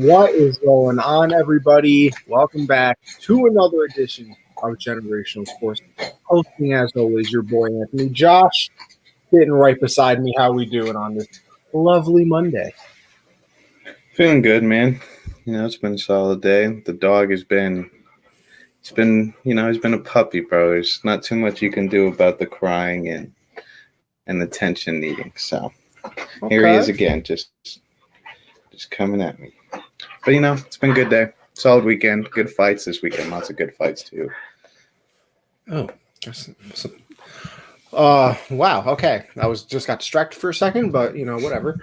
What is going on, everybody? Welcome back to another edition of Generational Sports. Hosting, as always, your boy Anthony. Josh, sitting right beside me. How we doing on this lovely Monday? Feeling good, man. It's been a solid day. The dog he's been a puppy, bro. There's not too much you can do about the crying and the attention needing. So Here he is again, just coming at me. But it's been a good day. Solid weekend. Good fights this weekend. Lots of good fights too. Oh, wow. Okay, I got distracted for a second, but whatever.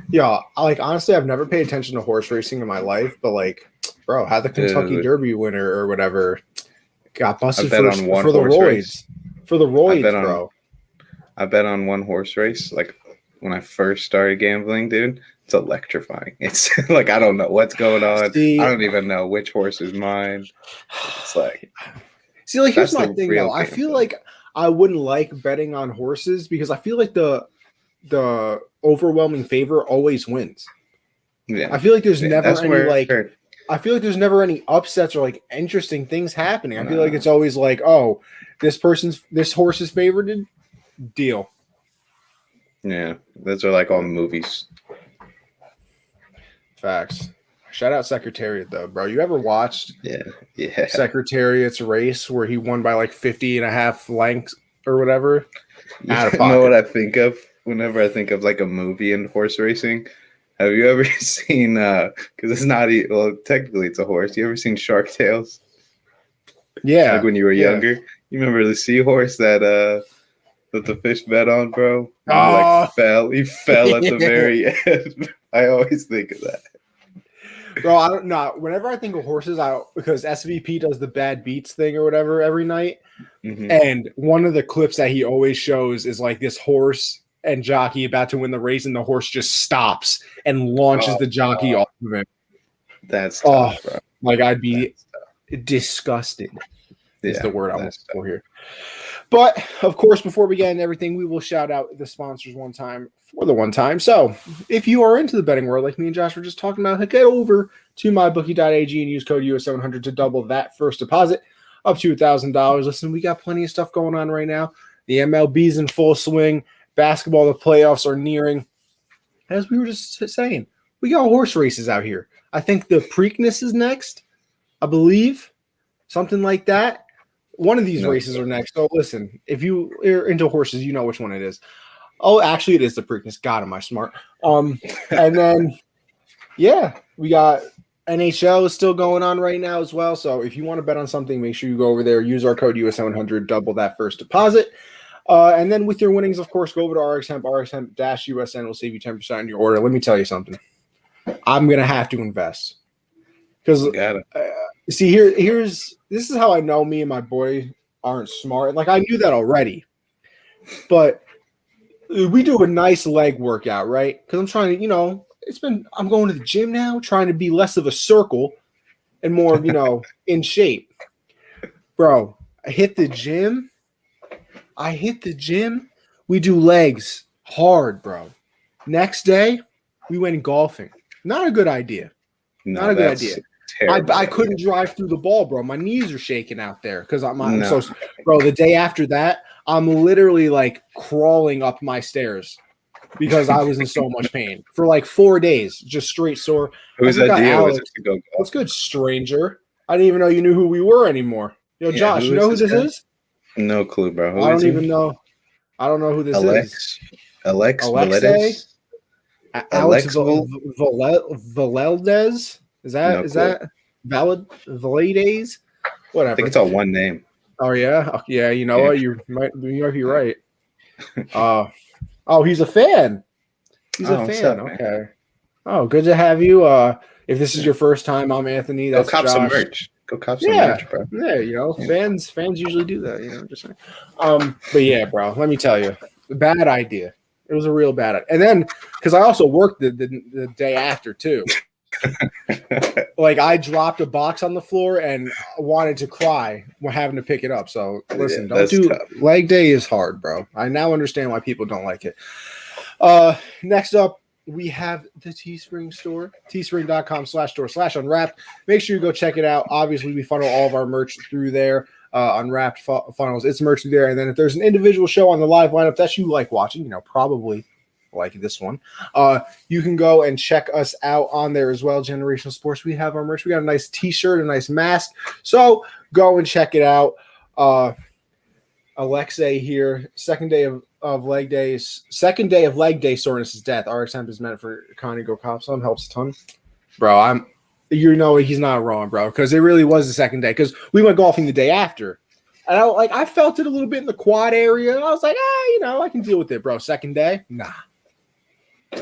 Yeah, honestly, I've never paid attention to horse racing in my life, but bro, how the Kentucky Derby winner or whatever got busted for the roids. For the roids, bro. I bet on one horse race, when I first started gambling, dude. It's electrifying. It's I don't know what's going on. I don't even know which horse is mine. It's here's my thing though. I feel like I wouldn't like betting on horses because I feel like the overwhelming favor always wins. Yeah. I feel like there's never I feel like there's never any upsets or interesting things happening. I feel like it's always this horse is favored. Deal. Yeah, those are all movies. Facts. Shout out Secretariat though, bro. You ever watched Yeah. Secretariat's race where he won by 50 and a half lengths or whatever? You know what I think of whenever I think of a movie and horse racing? Have you ever seen because it's not technically it's a horse. You ever seen Shark Tales? Yeah. When you were younger? You remember the seahorse that the fish bet on, bro? He fell at the very end. I always think of that. Bro, I don't know. Whenever I think of horses, because SVP does the bad beats thing or whatever every night. Mm-hmm. And one of the clips that he always shows is this horse and jockey about to win the race, and the horse just stops and launches the jockey off of him. That's tough, bro. I'd be disgusted is the word I'm looking for here. But, of course, before we get into everything, we will shout out the sponsors one time. So, if you are into the betting world like me and Josh were just talking about, get over to mybookie.ag and use code US700 to double that first deposit up to $1,000. Listen, we got plenty of stuff going on right now. The MLB's in full swing. Basketball, the playoffs are nearing. As we were just saying, we got horse races out here. I think the Preakness is next, I believe. Something like that. One of these races are next. So listen, if you are into horses, you know which one it is. Oh, actually, it is the Preakness. God, am I smart? And then, we got NHL is still going on right now as well. So if you want to bet on something, make sure you go over there, use our code US700, double that first deposit. And then with your winnings, of course, go over to RxHemp. RxHemp-USN will save you 10% on your order. Let me tell you something. I'm going to have to invest. Because see, this is how I know me and my boy aren't smart. I knew that already. But we do a nice leg workout, right? Because I'm trying to, I'm going to the gym now, trying to be less of a circle and more, in shape. Bro, I hit the gym. We do legs hard, bro. Next day, we went golfing. Not a good idea. Not a good idea. I couldn't drive through the ball, bro. My knees are shaking out there because I'm so, bro. The day after that, I'm literally crawling up my stairs because I was in so much pain for 4 days, just straight sore. Whose idea was it to go golf? What's good, stranger? I didn't even know you knew who we were anymore. Yo, Josh, you know who this is? No clue, bro. I don't even know. I don't know who this is. Alex Valedez? Is that Valides? Whatever. I think it's all one name. Oh yeah, yeah. You know what? You might be right. He's a fan. He's a fan. Up, okay. Man. Oh, good to have you. If this is your first time, I'm Anthony. That's Go cop Josh. some merch. Go cop some merch, bro. Yeah, fans usually do that. Just saying. But yeah, bro. Let me tell you, bad idea. It was a real bad idea. And then because I also worked the day after too. I dropped a box on the floor and wanted to cry when having to pick it up. So listen, don't do tough. Leg day is hard, bro. I now understand why people don't like it. Next up, we have the Teespring Store, teespring.com/store/unwrapped. Make sure you go check it out. Obviously, we funnel all of our merch through there. Unwrapped funnels, it's merch through there. And then if there's an individual show on the live lineup that you like watching, probably like this one, you can go and check us out on there as well. Generational Sports, we have our merch. We got a nice t-shirt, a nice mask. So go and check it out. Alexei here, second day of leg day soreness is death. RX-Hemp is meant for Connie Go Cop. Some helps a ton. Bro, he's not wrong, bro, because it really was the second day, because we went golfing the day after. And I felt it a little bit in the quad area. And I was like, I can deal with it, bro. Second day? Nah.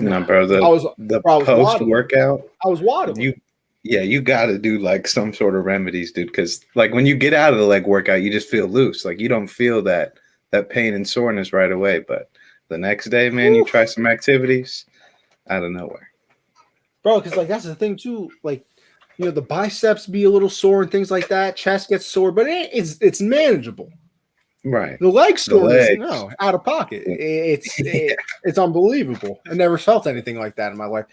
No, bro. The post-workout. I was waddling. You got to do like some sort of remedies, dude, because like when you get out of the leg workout, you just feel loose. Like you don't feel that pain and soreness right away. But the next day, man, you try some activities out of nowhere. Bro, because like that's the thing too. Like, the biceps be a little sore and things like that. Chest gets sore, but it's manageable. Right. The leg soreness, out of pocket. It's unbelievable. I never felt anything like that in my life.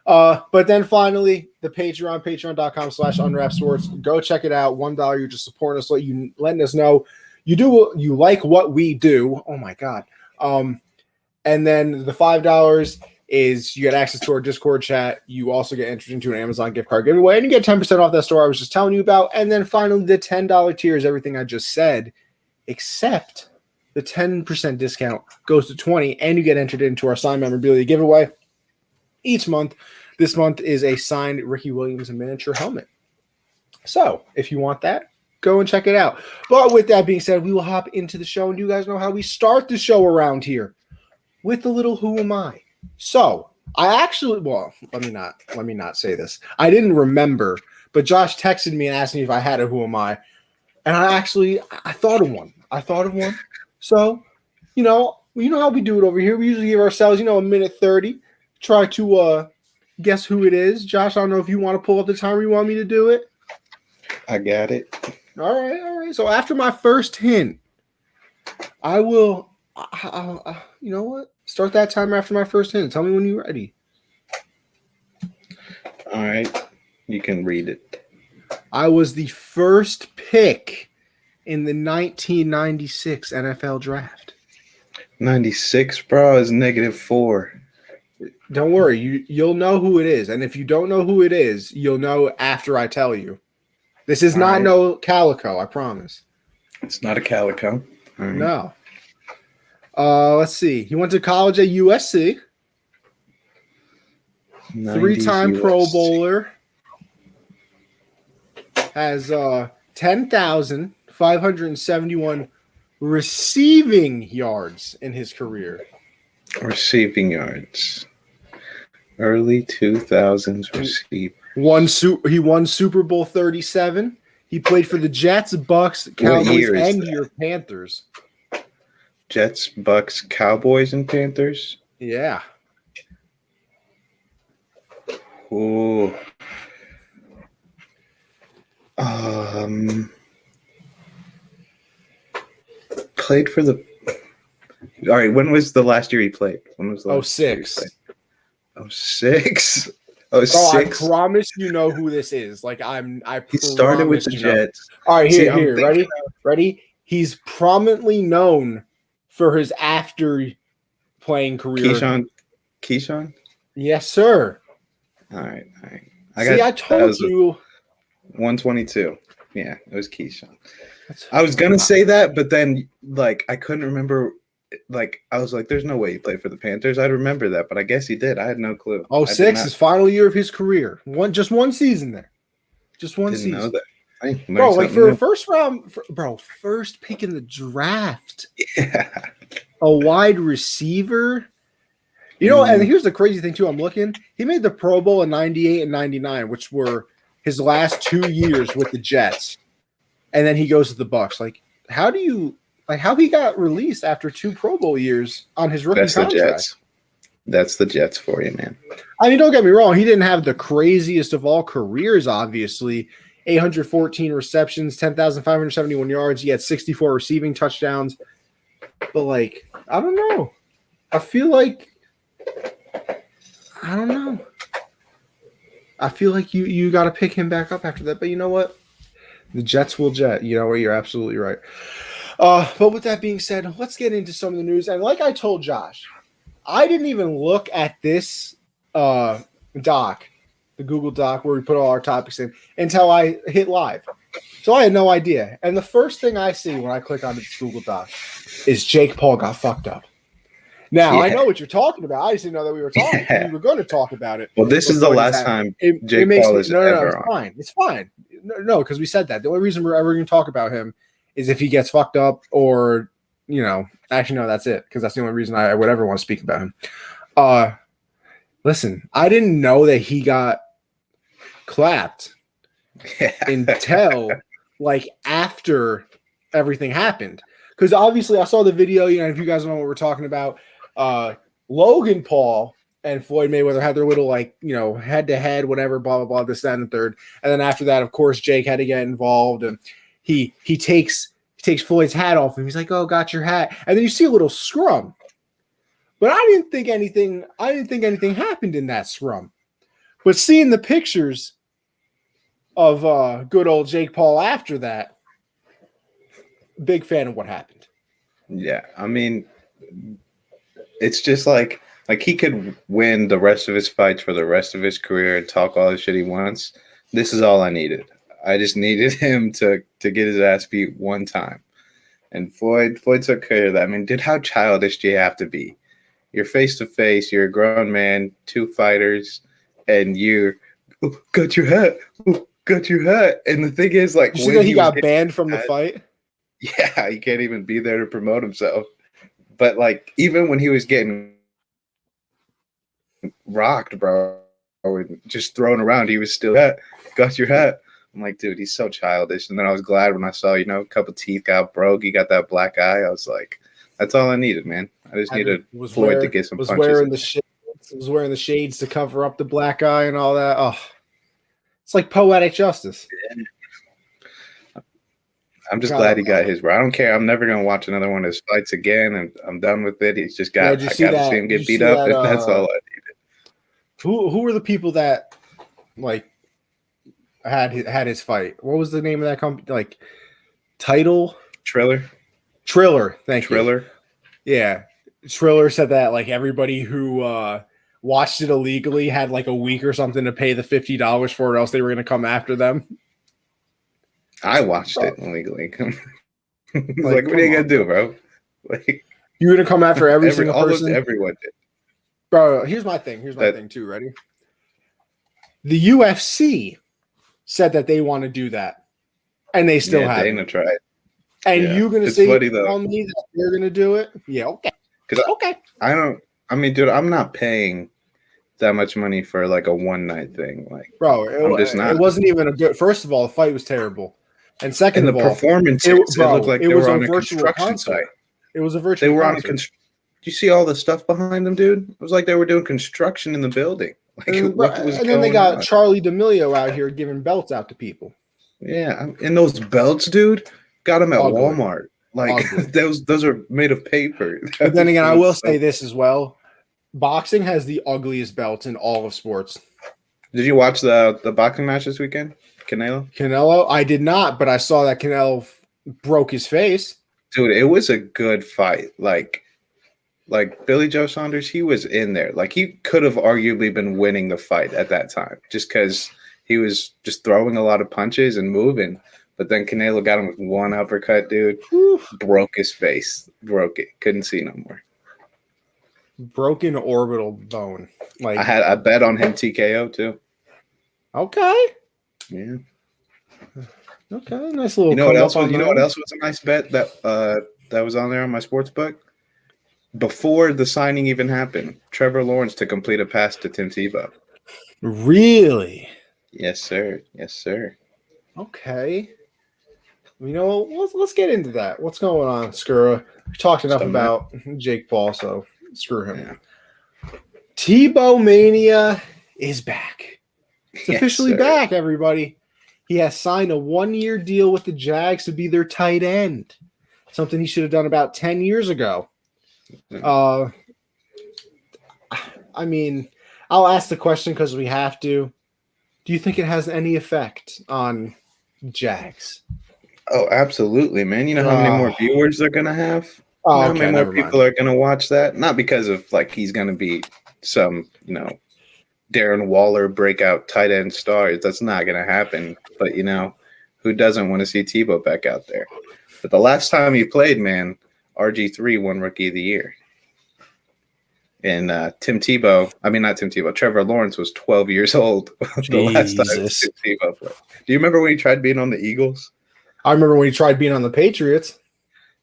But then finally, the patreon.com/unwrappedsports. Go check it out. $1, you're just supporting us, letting us know you like what we do. Oh my God. And then the $5 is you get access to our Discord chat. You also get entered into an Amazon gift card giveaway, and you get 10% off that store I was just telling you about. And then finally, the $10 tier is everything I just said, except the 10% discount goes to 20, and you get entered into our signed memorabilia giveaway each month. This month is a signed Ricky Williams miniature helmet. So if you want that, go and check it out. But with that being said, we will hop into the show, and you guys know how we start the show around here with the little who am I. So I actually, let me not say this. I didn't remember, but Josh texted me and asked me if I had a who am I. And I thought of one. So, you know how we do it over here. We usually give ourselves, a minute 30. Try to guess who it is. Josh, I don't know if you want to pull up the timer. You want me to do it? I got it. All right. So after my first hint, I will, you know what? Start that timer after my first hint. Tell me when you're ready. All right. You can read it. I was the first pick in the 1996 NFL draft. 96, bro, is -4. Don't worry. You'll know who it is. And if you don't know who it is, you'll know after I tell you. This is not no Calico, I promise. It's not a Calico. All right. No. Let's see. He went to college at USC. 3-time Pro Bowler. Has 10,571 receiving yards in his career. Receiving yards. Early 2000s receive. He won Super Bowl 37. He played for the Jets, Bucks, Cowboys, and your Panthers. Jets, Bucks, Cowboys, and Panthers? Yeah. Ooh. Played for the. All right. When was the last year he played? When was the last 06. 06. I promise you know who this is. He started with the Jets. All right, here. Ready? He's prominently known for his after playing career. Keyshawn? Yes, sir. All right. I told you. 122. Yeah, it was Keyshawn. I was gonna say that, but then I couldn't remember. I was like, "There's no way he played for the Panthers." I remember that, but I guess he did. I had no clue. 06, his final year of his career. Just one season there. Just one season. Know that. Bro, for a first round, first pick in the draft. Yeah. A wide receiver. And here's the crazy thing too. I'm looking. He made the Pro Bowl in 98 and 99, which were his last 2 years with the Jets. And then he goes to the Bucks. How he got released after 2 Pro Bowl years on his rookie contract? The Jets. That's the Jets for you, man. I mean, don't get me wrong. He didn't have the craziest of all careers, obviously. 814 receptions, 10,571 yards. He had 64 receiving touchdowns. But, I don't know. I feel like I don't know. I feel like you got to pick him back up after that. But you know what? The Jets will jet. You know what? You're absolutely right. But with that being said, let's get into some of the news. And like I told Josh, I didn't even look at this doc, the Google Doc where we put all our topics in, until I hit live. So I had no idea. And the first thing I see when I click onto this Google Doc is Jake Paul got fucked up. Now, I know what you're talking about. I just didn't know that we were talking. We were going to talk about it. Well, this is the last time Jake Paul is ever it's fine. It's fine. No, because we said that. The only reason we're ever going to talk about him is if he gets fucked up or, actually, no, that's it. Because that's the only reason I would ever want to speak about him. Listen, I didn't know that he got clapped until, after everything happened. Because obviously I saw the video, if you guys know what we're talking about, Logan Paul and Floyd Mayweather had their little head-to-head, whatever, blah, blah, blah, this, that, and the third. And then after that, of course, Jake had to get involved, and he takes Floyd's hat off, and he's like, "Oh, got your hat." And then you see a little scrum. But I didn't think anything happened in that scrum. But seeing the pictures of good old Jake Paul after that, big fan of what happened. Yeah, I mean, it's just like he could win the rest of his fights for the rest of his career and talk all the shit he wants. This is all I needed. I just needed him to get his ass beat one time. And Floyd took care of that. I mean, how childish do you have to be? You're face to face, you're a grown man, two fighters, and you got your hat. Got your hat. And the thing is, you see that he got banned from the fight? Yeah, he can't even be there to promote himself. But even when he was getting rocked, bro, or just thrown around, he was still got your hat. I'm like, dude, he's so childish. And then I was glad when I saw, a couple teeth got broke. He got that black eye. I was like, that's all I needed, man. I just needed Floyd to get some punches. Was wearing the shades to cover up the black eye and all that. Oh, it's like poetic justice. Yeah. I'm just glad he got his. I don't care. I'm never gonna watch another one of his fights again, and I'm done with it. He's just got. I got to see him get beat up, and that's all I needed. Who were the people that had his fight? What was the name of that company? Title Triller. Thank you. Triller. Yeah, Triller said that everybody who watched it illegally had a week or something to pay the $50 for it, else they were going to come after them. I watched it illegally. What are you gonna do, bro? You're gonna come after every single person. Everyone did, bro. Here's my thing. Here's my thing too. Ready? The UFC said that they want to do that, and they still haven't. Dana tried. And you're gonna tell me that they're gonna do it? Yeah, okay. Okay. I mean, dude, I'm not paying that much money for a one night thing. Bro, it wasn't even a good. First of all, the fight was terrible. And second of all, performance, it looked like they were on a construction site. It was a virtual. They were on a construction. Do you see all the stuff behind them, dude? It was like they were doing construction in the building. And then they got Charlie D'Amelio out here giving belts out to people. Yeah, and those belts, dude, got them at Walmart. Those are made of paper. But then again, I will say this as well: boxing has the ugliest belts in all of sports. Did you watch the boxing match this weekend? Canelo? I did not, but I saw that Canelo broke his face. Dude, it was a good fight. Like Billy Joe Saunders, he was in there. He could have arguably been winning the fight at that time just because he was just throwing a lot of punches and moving. But then Canelo got him with one uppercut, dude. Broke his face. Broke it. Couldn't see no more. Broken orbital bone. I bet on him TKO too. Okay. Yeah. Okay. Nice little. You know what else was a nice bet that was on there on my sports book? Before the signing even happened, Trevor Lawrence to complete a pass to Tim Tebow. Really? Yes, sir. Yes, sir. Okay. Let's get into that. What's going on, Skura? We talked enough about Jake Paul, so screw him. Yeah. Tebow Mania is back. It's officially back, everybody. He has signed a 1-year deal with the Jags to be their tight end. Something he should have done about 10 years ago. I mean, I'll ask the question because we have to. Do you think it has any effect on Jags? Oh, absolutely, man. You know how many more viewers they're gonna have? You know how many more people are gonna watch that? Not because of like he's gonna be some, Darren Waller breakout tight end star. That's not gonna happen. But who doesn't want to see Tebow back out there? But the last time he played, man, RG3 won Rookie of the Year. And not Tim Tebow, Trevor Lawrence was 12 years old the last time Tim Tebow played. Do you remember when he tried being on the Eagles? I remember when he tried being on the Patriots.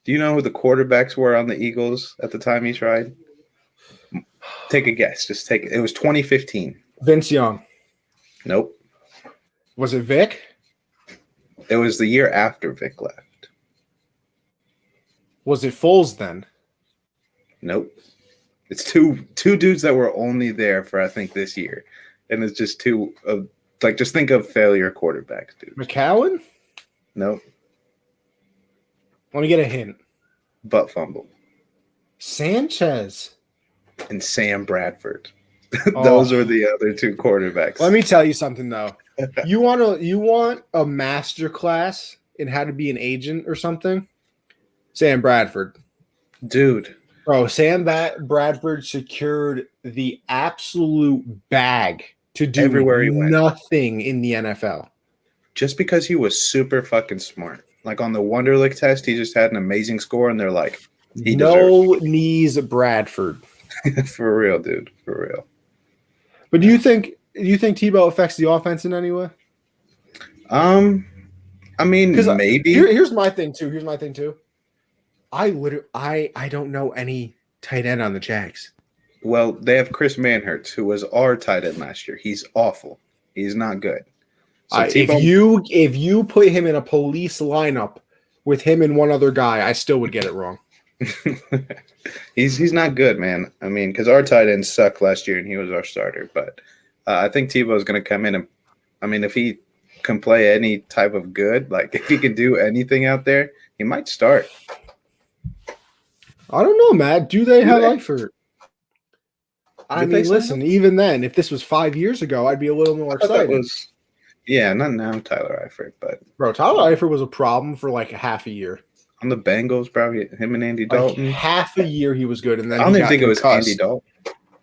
Do you know who the quarterbacks were on the Eagles at the time he tried? Take a guess. Just take it. It was 2015. Vince Young. Nope. Was it Vic? It was the year after Vic left. Was it Foles then? Nope. It's two dudes that were only there for I think this year, and it's just two of just think of failure quarterbacks, dude. McCowan? Nope. Let me get a hint. Butt fumble. Sanchez. And Sam Bradford. Those are the other two quarterbacks. Let me tell you something though. You want a master class in how to be an agent or something? Sam Bradford. Dude. Bro, Sam Bradford secured the absolute bag to do everywhere he went. Nothing in the NFL. Just because he was super fucking smart. Like on the Wonderlic test, he just had an amazing score, and they're like, he deserves knees Bradford. For real, dude. For real. But do you think Tebow affects the offense in any way? I mean, maybe. Here's my thing too. I don't know any tight end on the Jags. Well, they have Chris Manhertz, who was our tight end last year. He's awful. He's not good. So if you put him in a police lineup with him and one other guy, I still would get it wrong. He's not good, man. I mean, because our tight ends sucked last year and he was our starter. But I think Tebow is going to come in and, I mean, if he can play any type of good, like if he can do anything out there, he might start. I don't know, Matt. Do they have Eifert? I mean, listen, even then, if this was 5 years ago, I'd be a little more excited. Yeah, not now, Tyler Eifert, but bro, Tyler Eifert was a problem for like half a year. On the Bengals, bro, him and Andy Dalton. Like half a year he was good, and then I don't even think it was Andy Dalton.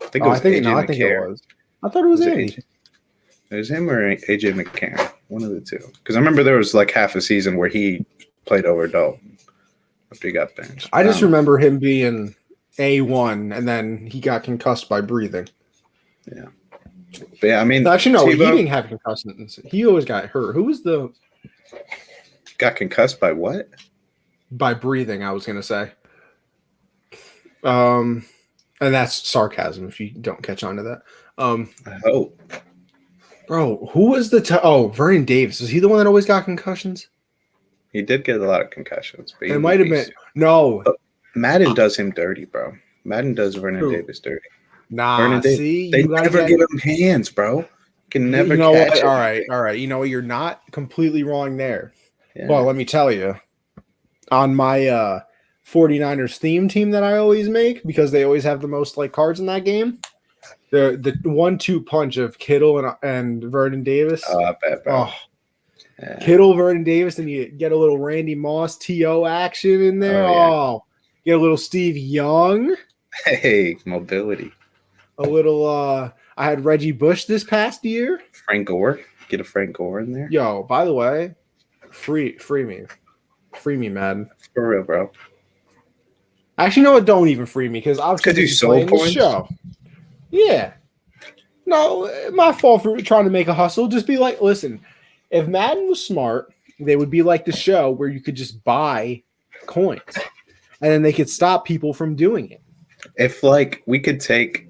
I think it was AJ McCarron. I think it was. I thought it was Andy. It was him or AJ McCarron, one of the two. Because I remember there was like half a season where he played over Dalton after he got benched. I just remember him being A1, and then he got concussed by breathing. Yeah. But yeah, I mean, actually, no, Tebow, he didn't have concussions. He always got hurt. Who was the got concussed by what? By breathing, I was gonna say. And that's sarcasm if you don't catch on to that. I hope. Bro, who was the Vernon Davis? Was he the one that always got concussions? He did get a lot of concussions. But it might have been no. Madden does him dirty, bro. Madden does Vernon Davis dirty. Nah, see, they never give him hands, bro. Can never catch what? All right. You know what? You're not completely wrong there. Yeah. Well, let me tell you. On my 49ers theme team that I always make, because they always have the most like cards in that game, the 1-2 punch of Kittle and Vernon Davis. Oh, I bet, bro. Yeah. Kittle, Vernon Davis, and you get a little Randy Moss TO action in there. Oh, get a little Steve Young. Hey, mobility. A little I had Reggie Bush this past year. Frank Gore. Get a Frank Gore in there. Yo, by the way, free me. Free me, Madden. For real, bro. Actually, no, don't even free me because I was do soul points. Show. Yeah. No, my fault for trying to make a hustle. Just be like, listen, if Madden was smart, they would be like the show where you could just buy coins, and then they could stop people from doing it. If like we could take.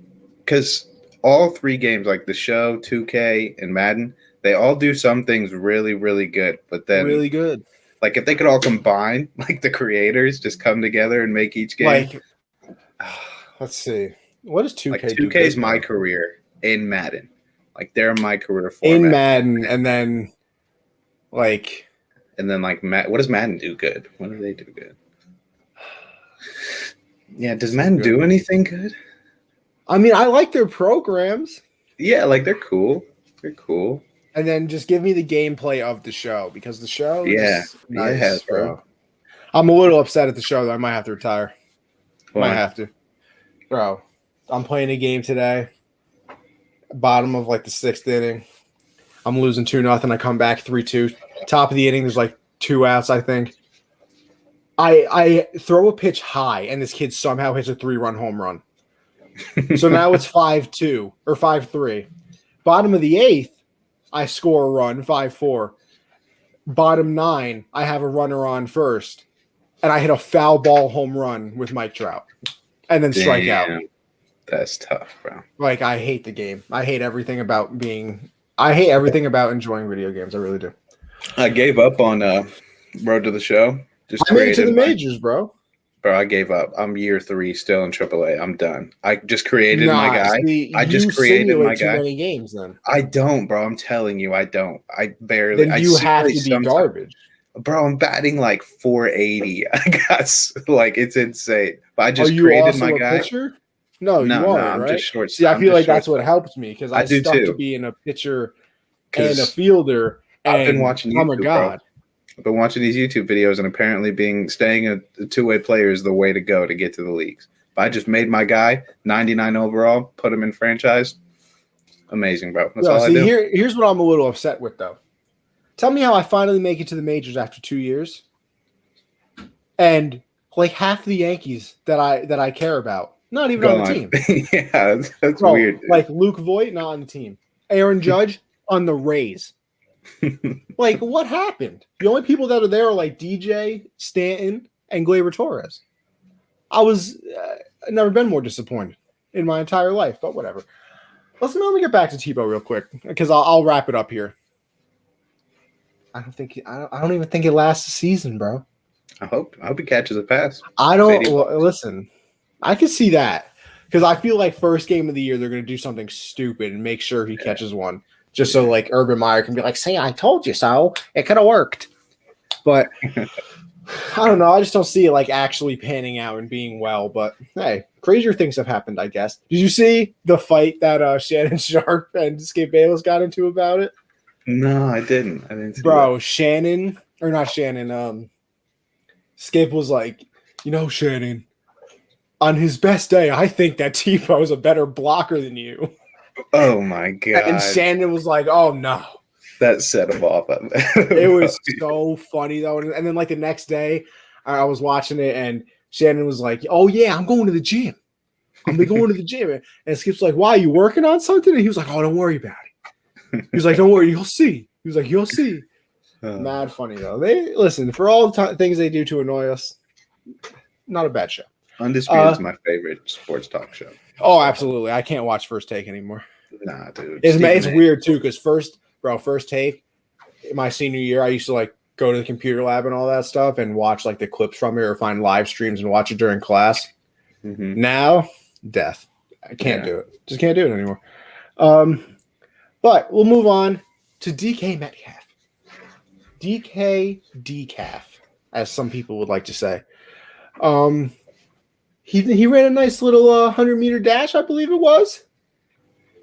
Because all three games, like the show, 2K, and Madden, they all do some things really, really good. But then, really good. Like if they could all combine, like the creators just come together and make each game. Like, let's see, what does 2K? Like 2K is my career in Madden. Like they're my career format. In Madden, and then like what does Madden do good? What do they do good? Yeah, does Madden do anything good? I mean, I like their programs. Yeah, like they're cool. They're cool. And then just give me the gameplay of the show because the show is nice, yeah, bro. I'm a little upset at the show, though. I might have to retire. Why? Might have to. Bro, I'm playing a game today. Bottom of like the 6th inning. I'm losing 2-0. I come back 3-2. Top of the inning, there's like 2 outs, I think. I throw a pitch high, and this kid somehow hits a 3-run home run. So now it's 5-2 or 5-3. Bottom of the 8th, I score a run, 5-4. Bottom 9, I have a runner on first, and I hit a foul ball home run with Mike Trout, and then strike out. That's tough, bro. Like, I hate the game. I hate everything about enjoying video games. I really do. I gave up on Road to the Show. I made it to the majors, bro. Bro, I gave up. I'm year 3 still in AAA. I'm done. I just created my guy. I just created my guy. Too many games, then. I don't, bro. I'm telling you, I don't. I barely. Then you have to be garbage. Bro, I'm batting like 480. I got like it's insane. But I just created my guy. Pitcher? No, you aren't, I'm right? just short. See, I feel like that's what helped me because I stuck to being a pitcher and a fielder. I've been watching YouTube, I'm a god. Bro. I've been watching these YouTube videos, and apparently staying a two-way player is the way to go to get to the leagues. But I just made my guy 99 overall, put him in franchise. Amazing, bro. That's all I do. Here's what I'm a little upset with, though. Tell me how I finally make it to the majors after 2 years, and like half the Yankees that I care about, not even on the team. Yeah, that's weird. Dude. Like Luke Voigt, not on the team. Aaron Judge on the Rays. Like, what happened? The only people that are there are like DJ, Stanton, and Gleyber Torres. I've never been more disappointed in my entire life, but whatever. Let me get back to Tebow real quick because I'll wrap it up here. I don't even think it lasts a season, bro. I hope he catches a pass. Listen. I can see that because I feel like first game of the year they're going to do something stupid and make sure he catches one. Just so like Urban Meyer can be like, "Say, I told you so. It could have worked." But I don't know. I just don't see it like actually panning out and being well. But hey, crazier things have happened, I guess. Did you see the fight that Shannon Sharp and Skip Bayless got into about it? No, I didn't. See Bro, Skip was like, Shannon, on his best day, I think that Tebow is a better blocker than you. Oh my god! And Shannon was like, "Oh no." That set him off. It was so funny though. And then like the next day, I was watching it, and Shannon was like, "Oh yeah, I'm going to the gym. I'm going to the gym." And Skip's like, "Why? Are you working on something?" And he was like, "Oh, don't worry about it." He was like, "Don't worry, you'll see." He was like, "You'll see." Mad funny though. They listen for all the things they do to annoy us. Not a bad show. Undisputed is my favorite sports talk show. Oh, absolutely. I can't watch First Take anymore. Nah, dude. It's weird too because First Take, my senior year, I used to like go to the computer lab and all that stuff and watch like the clips from it or find live streams and watch it during class. Mm-hmm. Now, death. I can't do it. Just can't do it anymore. But we'll move on to DK Metcalf. DK Decaf, as some people would like to say. He ran a nice little 100-meter dash, I believe it was.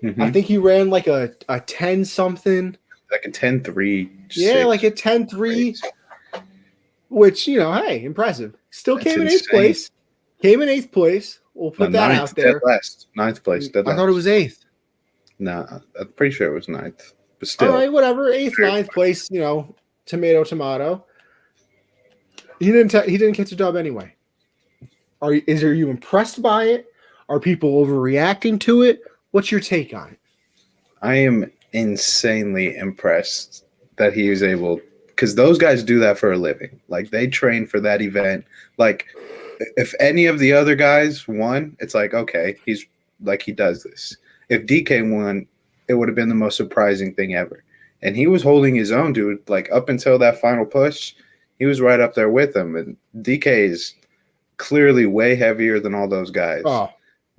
Mm-hmm. I think he ran like a 10-something. Like a 10-3. Yeah, like a 10-3. Which, hey, impressive. Still came in 8th place. We'll put that out there. Ninth place. Dead last. I thought it was 8th. Nah, I'm pretty sure it was 9th. But still. All right, whatever. 8th, 9th place, tomato. He didn't catch a dub anyway. Are you impressed by it? Are people overreacting to it? What's your take on it? I am insanely impressed that he was able, because those guys do that for a living. Like they train for that event. Like if any of the other guys won, it's like, okay, he's like, he does this. If DK won, it would have been the most surprising thing ever. And he was holding his own, dude. Like up until that final push, he was right up there with him. And DK is clearly way heavier than all those guys. Oh,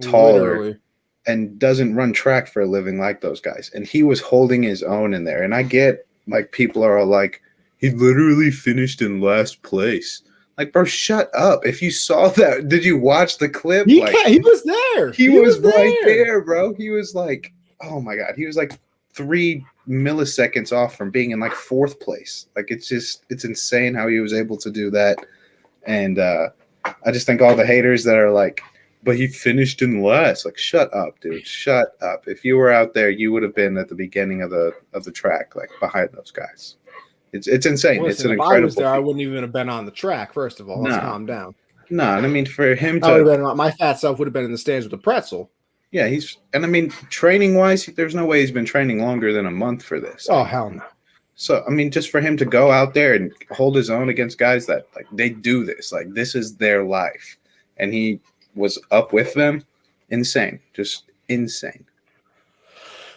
taller. Literally. And doesn't run track for a living like those guys. And he was holding his own in there. And I get, like, people are like, he literally finished in last place. Like, bro, shut up. If you saw that, did you watch the clip? He was there. He was right there, bro. He was like, oh my God, he was like 3 milliseconds off from being in like 4th place. Like it's insane how he was able to do that. And I just think all the haters that are like, but he finished in last. Like, shut up, dude. Shut up. If you were out there, you would have been at the beginning of the track, like behind those guys. It's insane. Listen, it's an if incredible. I was there, I wouldn't even have been on the track. First of all, let's calm down. No, and I mean for him I would to, have been, my fat self would have been in the stands with a pretzel. yeah, I mean, training wise, there's no way he's been training longer than a month for this. Oh hell no. So I mean, just for him to go out there and hold his own against guys that like they do this, like this is their life, and he was up with them, insane, just insane.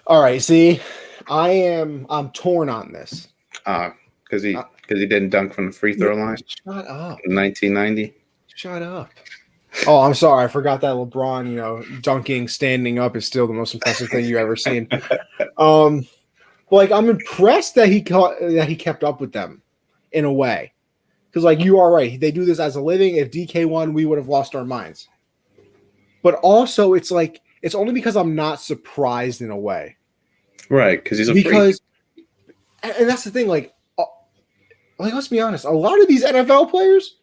All right, see, I'm torn on this. Because he didn't dunk from the free throw line. Shut up. 1990. Shut up. Oh, I'm sorry. I forgot that LeBron, dunking, standing up is still the most impressive thing you've ever seen. Like I'm impressed that he kept up with them in a way. Because like you are right. They do this as a living. If DK won, we would have lost our minds. But also it's like it's only because I'm not surprised in a way. Right, because he's a freak. And that's the thing, like let's be honest, a lot of these NFL players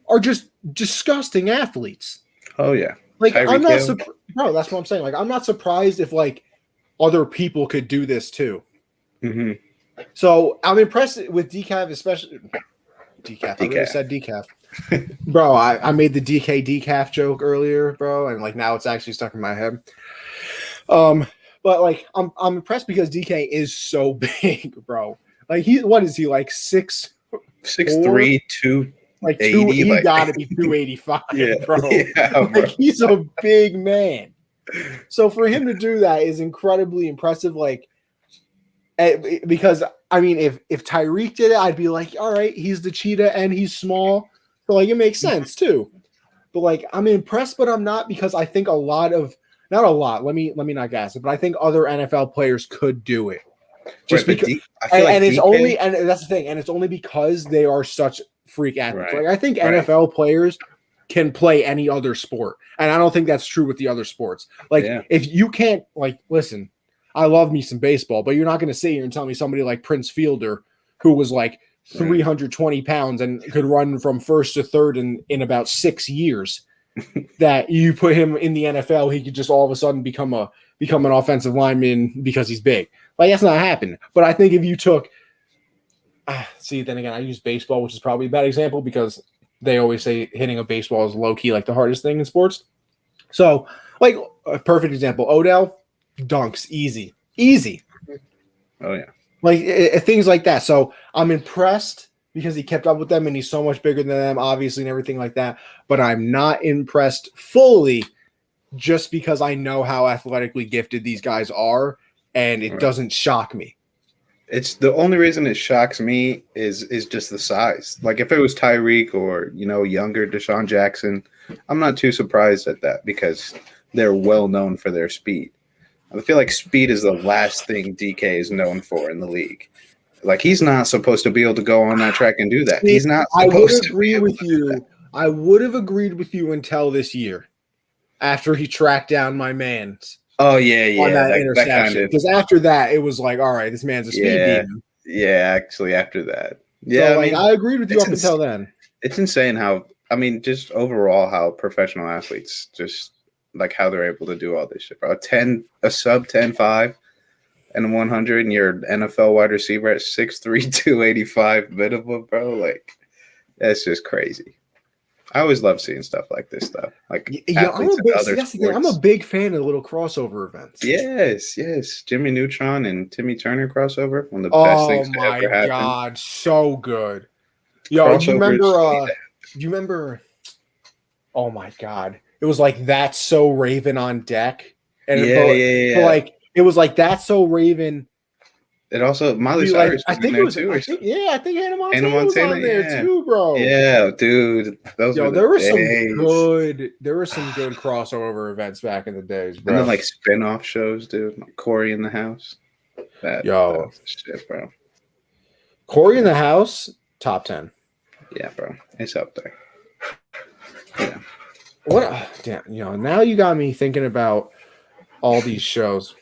are just disgusting athletes. Oh yeah. Like I'm not bro, that's what I'm saying. Like I'm not surprised if like other people could do this too. Mm-hmm. So I'm impressed with decaf, especially decaf. I really said decaf. Bro, I made the DK decaf joke earlier, bro, and like now it's actually stuck in my head. But like I'm impressed because DK is so big, bro. Like what is he like 6'3", 280? Like he gotta be 285, yeah, bro. Yeah, bro. Like he's a big man. So for him to do that is incredibly impressive. Like because I mean if Tyreek did it, I'd be like, all right, he's the cheetah and he's small. So like it makes sense too. But like I'm impressed, but I'm not because I think not a lot. Let me not gas it, but I think other NFL players could do it. Just because, and it's only, and that's the thing, and it's only because they are such freak athletes. Right. Like I think NFL players can play any other sport, and I don't think that's true with the other sports. Like if you can't, like, listen, I love me some baseball, but you're not going to sit here and tell me somebody like Prince Fielder, who was like 320 pounds and could run from first to third in about 6 years, that you put him in the NFL, he could just all of a sudden become an offensive lineman because he's big. Like that's not happening. But I think if you took, then again, I use baseball, which is probably a bad example because they always say hitting a baseball is low key like the hardest thing in sports. So, like a perfect example, Odell dunks easy. Oh yeah, like things like that. So I'm impressed because he kept up with them and he's so much bigger than them, obviously, and everything like that. But I'm not impressed fully just because I know how athletically gifted these guys are. And it doesn't shock me. It's the only reason it shocks me is just the size. Like if it was Tyreek or younger Deshaun Jackson, I'm not too surprised at that because they're well known for their speed. I feel like speed is the last thing DK is known for in the league. Like he's not supposed to be able to go on that track and do that. He's not. I would agree with you. I would have agreed with you until this year, after he tracked down my man. Oh yeah. On that interception, because after that it was like, all right, this man's a speed demon. Yeah, actually, after that, yeah, so, I agreed with you up until then. It's insane how just overall how professional athletes just like how they're able to do all this shit, bro. A sub 10.5 and 100, and you're an NFL wide receiver at 6'3", 285 minimum, bro. Like that's just crazy. I always love seeing stuff like this stuff. Like I'm a big fan of little crossover events. Yes. Jimmy Neutron and Timmy Turner crossover, one of the best things to ever happen. Oh my god, so good. Yo, do you remember? Oh my god, it was like That's So Raven on deck, and like it was like That's So Raven. It also Miley Cyrus was in there too. I think Hannah Montana was on there too, bro. Yeah, dude. There were some good crossover events back in the days, bro. And then like spin-off shows, dude. Like Corey in the House. That's shit, bro. Corey in the House, top 10. Yeah, bro. It's up there. Yeah. What? Damn. Now you got me thinking about all these shows.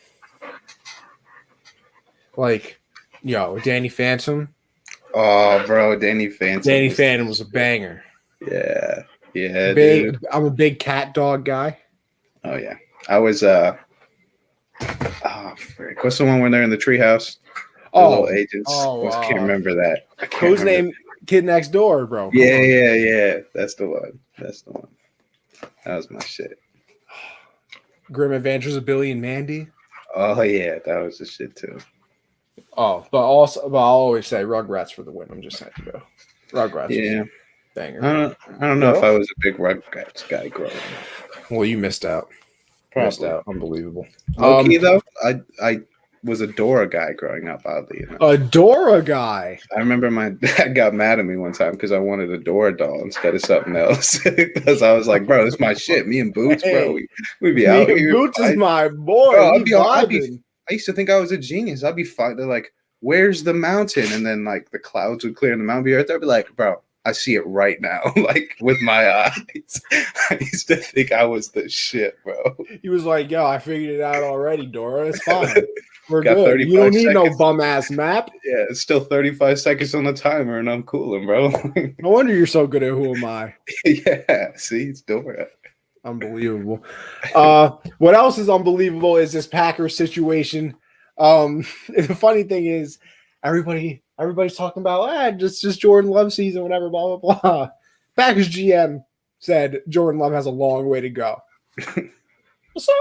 Like, Danny Phantom. Oh, bro, Danny Phantom. Danny Phantom was a banger. Yeah, dude. I'm a big cat dog guy. Oh yeah, I was. Frick. What's the one when they're in the treehouse? The little agents. I can't remember that. Whose name? Kid Next Door, bro. Yeah. That's the one. That was my shit. Grim Adventures of Billy and Mandy. Oh yeah, that was the shit too. Oh, but I'll always say Rugrats for the win. I'm just saying, bro. Rugrats. Yeah. Banger. I don't know if I was a big Rugrats guy growing up. Well, you missed out. Probably. Missed out. Unbelievable. Low-key, though, I was a Dora guy growing up, oddly enough. A Dora guy? I remember my dad got mad at me one time because I wanted a Dora doll instead of something else. Because I was like, bro, this is my shit. Me and Boots, bro. We be out here. Boots is my boy. Bro, I used to think I was a genius. I'd be fine. They're like, where's the mountain? And then, like, the clouds would clear and the mountain would be right there. I'd be like, bro, I see it right now, like with my eyes. I used to think I was the shit, bro. He was like, yo, I figured it out already, Dora. It's fine. We're good. You don't need no bum-ass map. Yeah, it's still 35 seconds on the timer, and I'm cooling, bro. No wonder you're so good at Who Am I? Yeah, see, it's Dora. Unbelievable. What else is unbelievable is this Packers situation. The funny thing is, everybody's talking about just Jordan Love season, whatever, blah, blah, blah. Packers GM said Jordan Love has a long way to go. So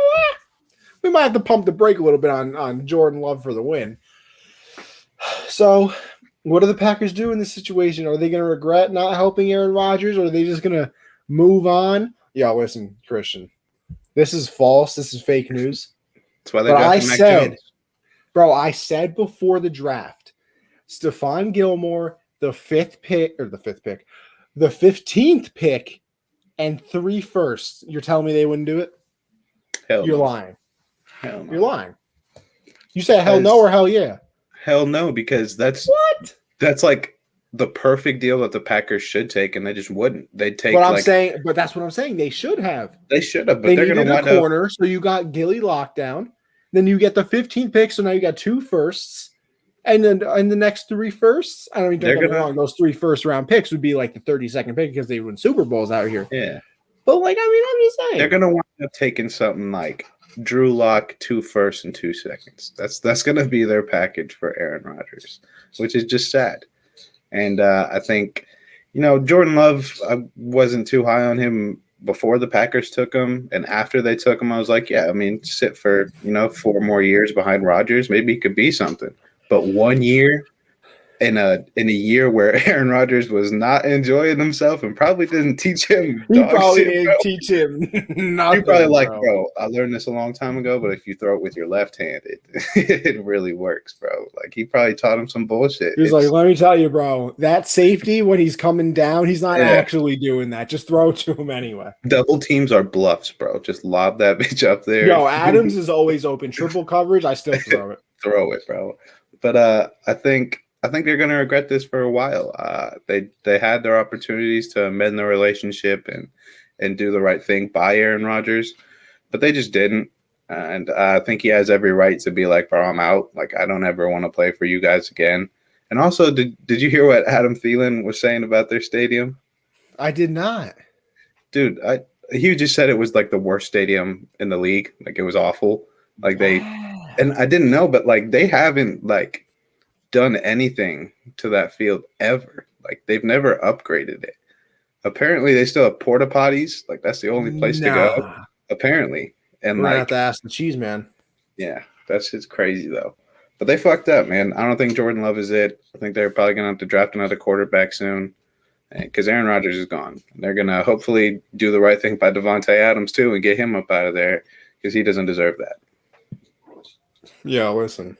we might have to pump the brake a little bit on Jordan Love for the win. So what do the Packers do in this situation? Are they going to regret not helping Aaron Rodgers, or are they just going to move on? Yeah, listen, Christian, this is false. This is fake news. That's why they drafted Mac Jones. Bro, I said before the draft, Stephon Gilmore, the 15th pick, and 3 firsts. You're telling me they wouldn't do it? You're lying. Hell no. You're lying. You say hell no or hell yeah? Hell no, because that's like the perfect deal that the Packers should take, and they just wouldn't. They'd take. But that's what I'm saying. They should have. They should have, but they're going to wind a corner. So you got Gilly locked down. Then you get the 15th pick, so now you got 2 firsts. And then in the next 3 firsts, I don't mean, don't get me wrong, those 3 first-round picks would be like the 32nd pick because they win Super Bowls out here. Yeah. But, I'm just saying. They're going to wind up taking something like Drew Lock, 2 firsts and 2 seconds. That's going to be their package for Aaron Rodgers, which is just sad. And I think, Jordan Love, I wasn't too high on him before the Packers took him, and after they took him, I was like, sit for 4 more years behind Rodgers, maybe he could be something. But 1 year in a year where Aaron Rodgers was not enjoying himself and probably didn't teach him. He probably didn't teach him. You're probably like, bro, I learned this a long time ago, but if you throw it with your left hand, it really works, bro. Like, he probably taught him some bullshit. He's like, let me tell you, bro, that safety when he's coming down, he's not actually doing that. Just throw it to him anyway. Double teams are bluffs, bro. Just lob that bitch up there. Yo, Adams is always open. Triple coverage, I still throw it. Throw it, bro. But I think they're going to regret this for a while. They had their opportunities to mend the relationship and do the right thing by Aaron Rodgers, but they just didn't. And I think he has every right to be like, bro, I'm out. Like, I don't ever want to play for you guys again. And also, did you hear what Adam Thielen was saying about their stadium? I did not. Dude, he just said it was like the worst stadium in the league. Like, it was awful. Like, and I didn't know, but like they haven't like done anything to that field ever. Like, they've never upgraded it. Apparently, they still have porta potties. Like, that's the only place to go. Apparently, and we're gonna have to ask the cheese man. Yeah, that's just crazy though. But they fucked up, man. I don't think Jordan Love is it. I think they're probably gonna have to draft another quarterback soon, because Aaron Rodgers is gone. They're gonna hopefully do the right thing by Devontae Adams too and get him up out of there, because he doesn't deserve that. Yeah, listen.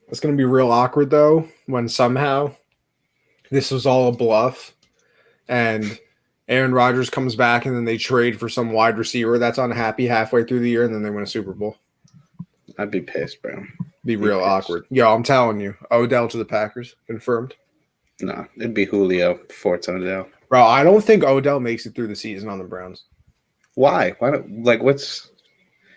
It's going to be real awkward, though, when somehow this was all a bluff and Aaron Rodgers comes back and then they trade for some wide receiver that's unhappy halfway through the year and then they win a Super Bowl. I'd be pissed, bro. Be real awkward. Yo, I'm telling you. Odell to the Packers. Confirmed. No, it'd be Julio before it's Odell. Bro, I don't think Odell makes it through the season on the Browns. Why? Why don't, like, what's...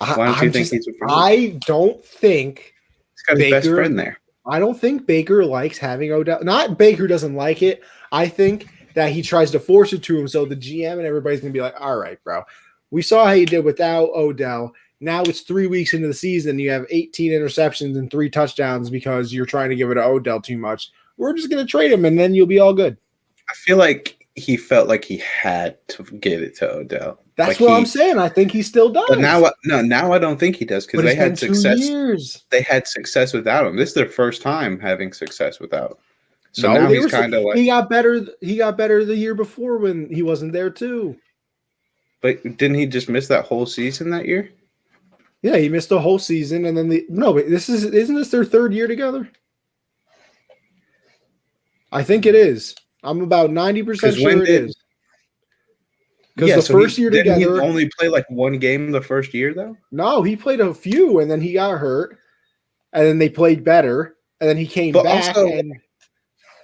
Why don't you think he's a problem? I don't think he's got his best friend there. I don't think Baker likes having Odell. Not Baker doesn't like it. I think that he tries to force it to him, so the GM and everybody's going to be like, all right, bro. We saw how you did without Odell. Now it's 3 weeks into the season. You have 18 interceptions and 3 touchdowns because you're trying to give it to Odell too much. We're just going to trade him, and then you'll be all good. I feel like he felt like he had to get it to Odell. That's like what I'm saying. I think he still does. But now I don't think he does because they had success. 2 years. They had success without him. This is their first time having success without him. So no, now he's kind of like he got better. He got better the year before when he wasn't there too. But didn't he just miss that whole season that year? Yeah, he missed the whole season, and then but isn't this their 3rd year together? I think it is. I'm about 90% sure it is. Because the first year together, didn't he only play like 1 game the first year though? No, he played a few, and then he got hurt, and then they played better, and then he came back. Also, and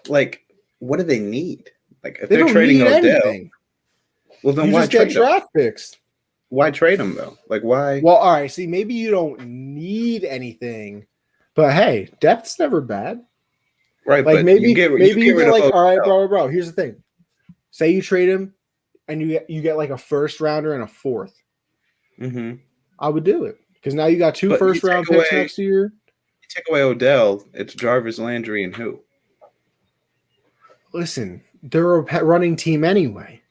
like, what do they need? Like, if they they're trading Odell, well, then why trade draft picks? Why trade him though? Like, why? Well, all right. See, maybe you don't need anything, but hey, depth's never bad. Right, like but maybe you get like, all right, Odell. bro. Here's the thing: say you trade him, and you get like a 1st rounder and a 4th. Mm-hmm. I would do it because now you got 2 first-round picks next year. You take away Odell, it's Jarvis Landry and who? Listen, they're a running team anyway.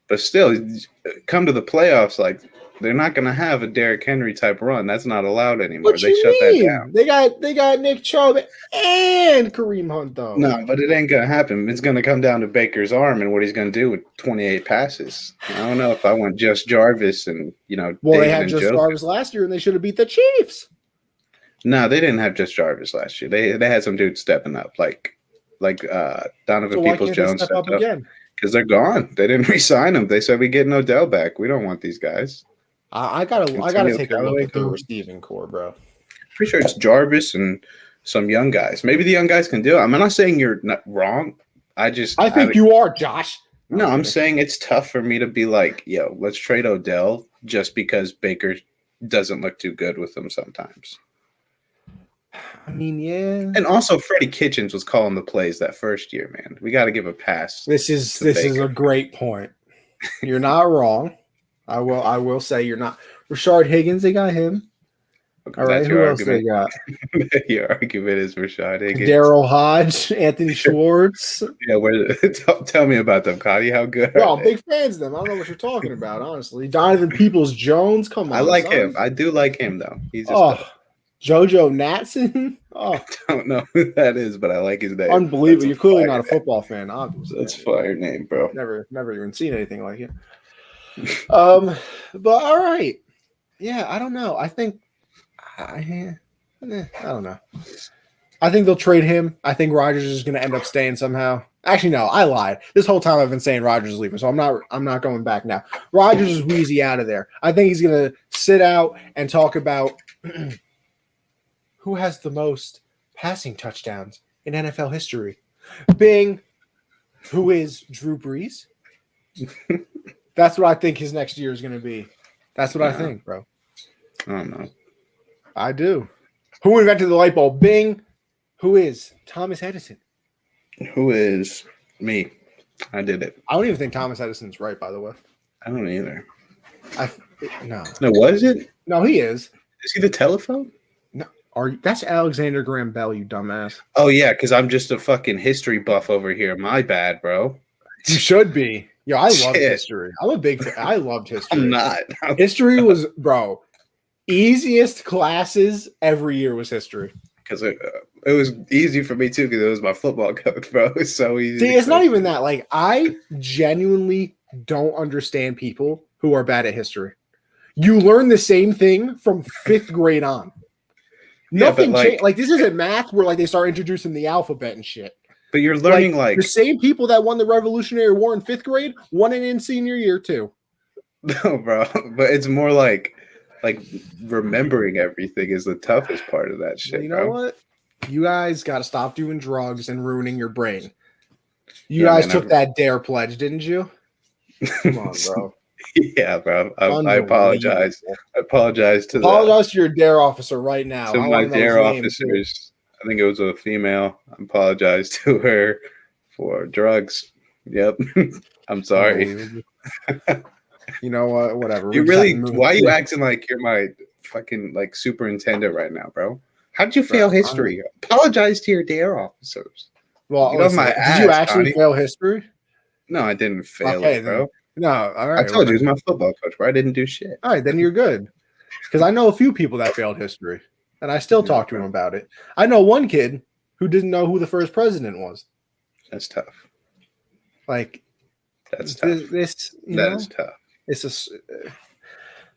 But still, come to the playoffs, like they're not going to have a Derrick Henry type run. That's not allowed anymore. They shut that down. They got Nick Chubb and Kareem Hunt though. No, but it ain't going to happen. It's going to come down to Baker's arm and what he's going to do with 28 passes. I don't know if I want just Jarvis and Well, David they had just Joseph. Jarvis last year, and they should have beat the Chiefs. No, they didn't have just Jarvis last year. They had some dudes stepping up, like Donovan Peoples-Jones stepped up again. Because they're gone. They didn't re-sign them. They said we get Odell back. We don't want these guys. I gotta take a look at the receiving core, bro. Pretty sure it's Jarvis and some young guys. Maybe the young guys can do it. I'm not saying you're not wrong. I think you are, Josh. No, I'm saying it's tough for me to be like, yo, let's trade Odell just because Baker doesn't look too good with them sometimes. I mean, yeah. And also, Freddie Kitchens was calling the plays that first year, man. We got to give a pass. This is a great point. You're not wrong. I will say you're not. Rashard Higgins, they got him. Okay, all right, who else they got? Your argument is Rashard Higgins. Daryl Hodge, Anthony Schwartz. Yeah, tell me about them, Cotty. How good? Well, I'm big fans of them. I don't know what you're talking about, honestly. Donovan Peoples-Jones, come on. I like him. I do like him, though. He's just JoJo Natson? Oh, I don't know who that is, but I like his name. Unbelievable. You're clearly not a football fan, obviously. That's a fire name, bro. Never even seen anything like it. But all right. Yeah, I don't know. I think I don't know. I think they'll trade him. I think Rodgers is going to end up staying somehow. Actually, no, I lied. This whole time I've been saying Rodgers is leaving, so I'm not going back now. Rodgers is wheezy out of there. I think he's going to sit out and talk about who has the most passing touchdowns in NFL history. Bing. Who is Drew Brees? That's what I think his next year is going to be. That's what I think, bro. I don't know. I do. Who invented the light bulb? Bing. Who is Thomas Edison? Who is me? I did it. I don't even think Thomas Edison's right, by the way. I don't either. No. No, what is it? No, he is. Is he the telephone? No. That's Alexander Graham Bell, you dumbass. Oh, yeah, because I'm just a fucking history buff over here. My bad, bro. You should be. Yeah, I love history. I'm a big fan. I loved history. I'm not. History was, bro, easiest classes every year was history. Because it was easy for me, too, because it was my football coach, bro. It was so easy. See, it's not even that. Like, I genuinely don't understand people who are bad at history. You learn the same thing from 5th grade on. Nothing changed. Like, this isn't math where, like, they start introducing the alphabet and shit. But you're learning, like the same people that won the Revolutionary War in 5th grade won it in senior year, too. No, bro. But it's more like remembering everything is the toughest part of that shit. You know what? You guys got to stop doing drugs and ruining your brain. You guys took that DARE pledge, didn't you? Come on, bro. Yeah, bro. I apologize. I apologize to your DARE officer right now. To my DARE officers. I think it was a female. I apologize to her for drugs. Yep. I'm sorry. You know what? Whatever. You really? Why are you acting like you're my fucking like superintendent right now, bro? How did you fail history? Apologize to your dare officers. Well, listen, did you actually fail history? No, I didn't fail it, bro. No, all right. I told you, he was my football coach, bro. I didn't do shit. All right, then you're good. Because I know a few people that failed history, and I still talk to him about it. I know one kid who didn't know who the first president was. That's tough. Like, that's tough. That is tough. It's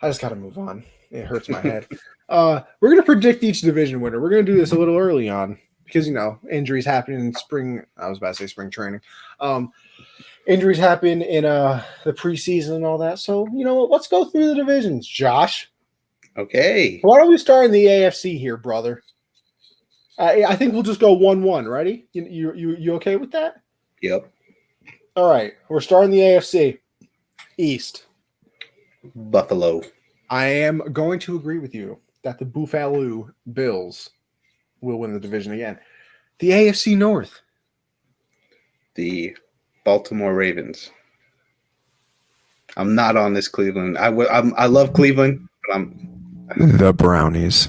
I just got to move on. It hurts my head. We're going to predict each division winner. We're going to do this a little early on because, injuries happen in spring. I was about to say spring training. Injuries happen in the preseason and all that. So, you know what? Let's go through the divisions, Josh. Okay. Why don't we start in the AFC here, brother? I think we'll just go 1-1. Ready? You okay with that? Yep. All right. We're starting the AFC East. Buffalo. I am going to agree with you that the Buffalo Bills will win the division again. The AFC North. The Baltimore Ravens. I'm not on this Cleveland. I love Cleveland, but I'm the Brownies.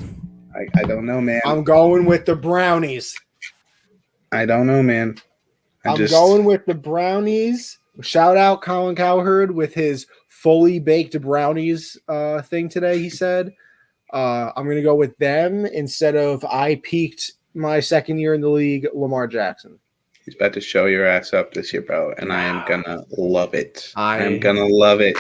I don't know, man. I'm going with the Brownies. I don't know, man. I'm going with the Brownies. Shout out Colin Cowherd with his fully baked brownies thing today, he said. I'm going to go with them instead of I peaked my second year in the league, Lamar Jackson. He's about to show your ass up this year, bro, and I am going to love it. I am going to love it.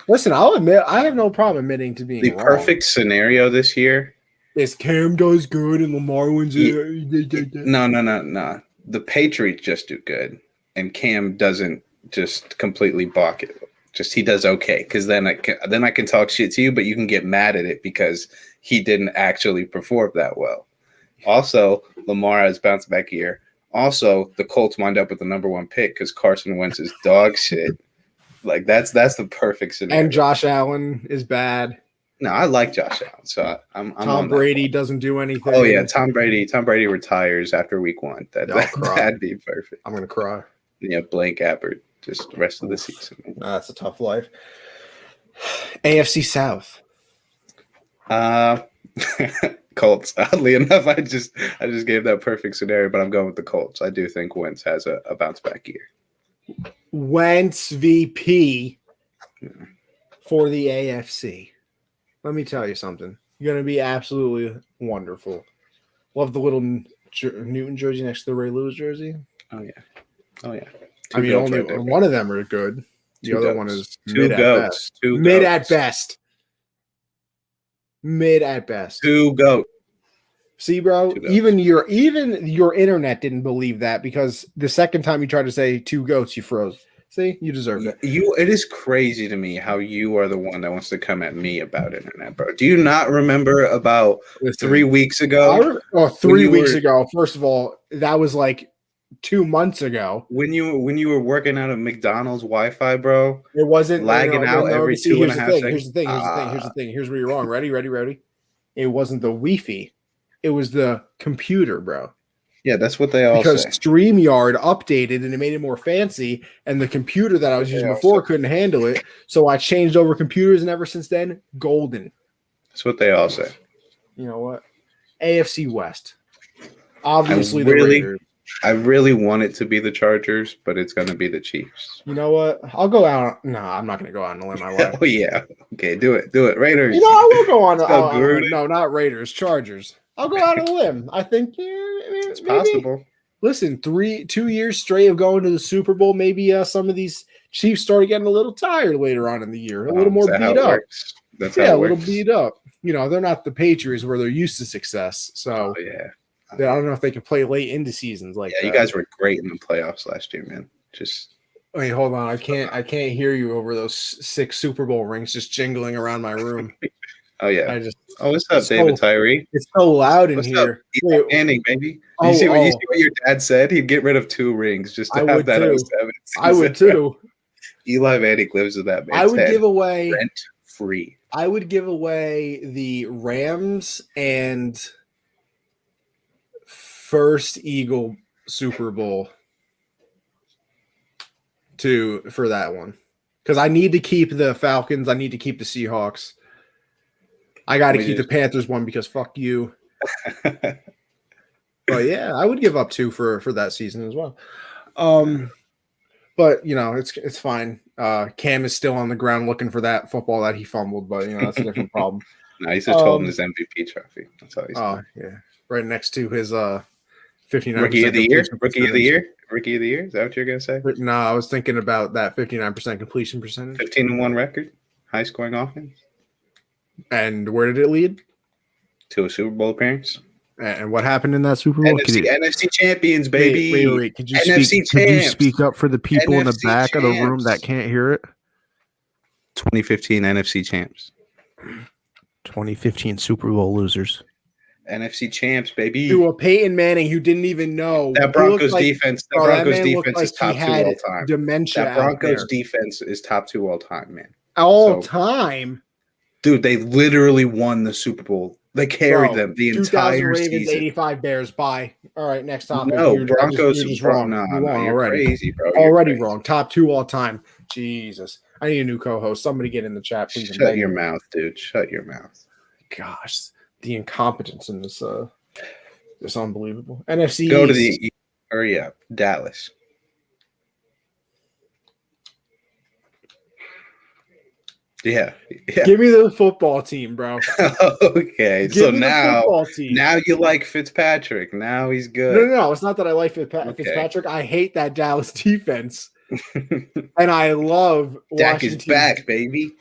Listen, I'll admit, I have no problem admitting to being the wrong. Perfect scenario this year is Cam does good and Lamar wins No. The Patriots just do good, and Cam doesn't just completely balk it. Just he does okay, because then I can talk shit to you, but you can get mad at it because he didn't actually perform that well. Also, Lamar has bounced back year. Also, the Colts wind up with the number 1 pick because Carson Wentz is dog shit. Like that's the perfect scenario. And Josh Allen is bad. No, I like Josh Allen. So I'm Tom Brady doesn't do anything. Oh yeah, Tom Brady retires after week 1. That'd be perfect. I'm gonna cry. Yeah, Blake Gabbert just the rest of the season. That's a tough life. AFC South. Colts. Oddly enough, I just gave that perfect scenario, but I'm going with the Colts. I do think Wentz has a bounce back year. Wentz VP for the AFC. Let me tell you something. You're going to be absolutely wonderful. Love the little Newton jersey next to the Ray Lewis jersey. Oh yeah. I mean, only one of them are good. The other one is mid at best. Mid at best. Mid at best. Two goat. See, bro, even your internet didn't believe that because the second time you tried to say 2 goats, you froze. See, you deserved it. It is crazy to me how you are the one that wants to come at me about internet, bro. Do you not remember about 3 weeks ago? 3 weeks ago. First of all, that was like 2 months ago. When you were working out of McDonald's Wi-Fi, bro. It wasn't lagging out every 2.5 seconds. Here's the thing. Here's where you're wrong. Ready? It wasn't the Wi-Fi. It was the computer, bro. Yeah, that's what they all say. Because StreamYard updated and it made it more fancy, and the computer that I was using before couldn't handle it. So I changed over computers, and ever since then, golden. That's what they all say. You know what? AFC West. Obviously, the Raiders. I really want it to be the Chargers, but it's going to be the Chiefs. You know what? I'll go out. No, I'm not going to go out and limb my life. Oh, yeah. Okay, do it. Raiders. I will go on. No, not Raiders. Chargers. I'll go out on a limb. I think it's possible. Listen, 2 years straight of going to the Super Bowl. Maybe some of these Chiefs started getting a little tired later on in the year, a little more beat up. That's how it works. A little beat up. They're not the Patriots where they're used to success. So I don't know if they can play late into seasons like that. You guys were great in the playoffs last year, man. Wait, hold on. I can't hear you over those 6 Super Bowl rings just jingling around my room. Oh yeah. What's up, David Tyree? It's so loud in here. Eli Manning, baby. You see what your dad said? He'd get rid of 2 rings just to have that on 7. I would too. Eli Manning lives with that man. I would give away rent free. I would give away the Rams and first Eagle Super Bowl for that one. Because I need to keep the Falcons. I need to keep the Seahawks. I got to keep the Panthers one because fuck you. But yeah, I would give up 2 for that season as well. But it's fine. Cam is still on the ground looking for that football that he fumbled, but that's a different problem. No, he's just holding his MVP trophy. That's all he's doing. Yeah, right next to his 59% Rookie of the year. Rookie of the year. Rookie of the year. Is that what you're gonna say? No, I was thinking about that 59% completion percentage. 15-1 record. High scoring offense. And where did it lead? To a Super Bowl appearance. And what happened in that Super Bowl? NFC champions, baby. Wait. Could you speak up for the people in the back of the room that can't hear it? 2015 NFC champs. 2015 Super Bowl losers. NFC champs, baby. To a Peyton Manning who didn't even know. That Broncos defense. The Broncos defense is top 2 all time. Dementia. That Broncos defense is top 2 all time, man. Time? Dude, they literally won the Super Bowl. They carried them the entire season. Ravens, 85 Bears. Bye. All right, next topic. No, Broncos is wrong. No, you're already. Crazy, bro. Already wrong. Top 2 all time. Jesus. I need a new co-host. Somebody get in the chat, please. Shut your mouth, dude. Shut your mouth. Gosh, the incompetence in this is unbelievable. NFC Go East. to hurry up. Dallas. Yeah. Give me the football team, bro. Okay. So now you like Fitzpatrick. Now he's good. No. It's not that I like Fitzpatrick. I hate that Dallas defense. And I love Dak Washington. is back, baby.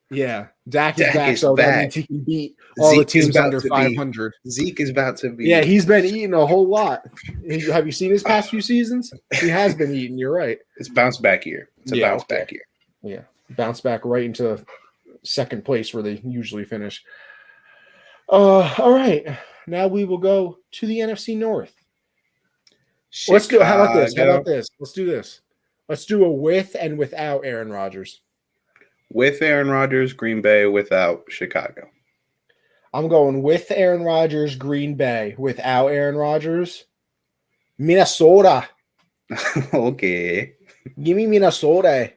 Yeah. Dak is back, so that means he can beat all the teams under 500. Zeke is about to be. Yeah, he's been eating a whole lot. Have you seen his past few seasons? He has been eating. You're right. It's bounce back year. It's a bounce back year. Yeah. Bounce back right into second place where they usually finish. All right. Now we will go to the NFC North. Chicago. Let's do. How about this? Let's do this. Let's do a with and without Aaron Rodgers. With Aaron Rodgers, Green Bay. Without Chicago. I'm going with Aaron Rodgers, Green Bay. Without Aaron Rodgers, Minnesota. Okay. Give me Minnesota.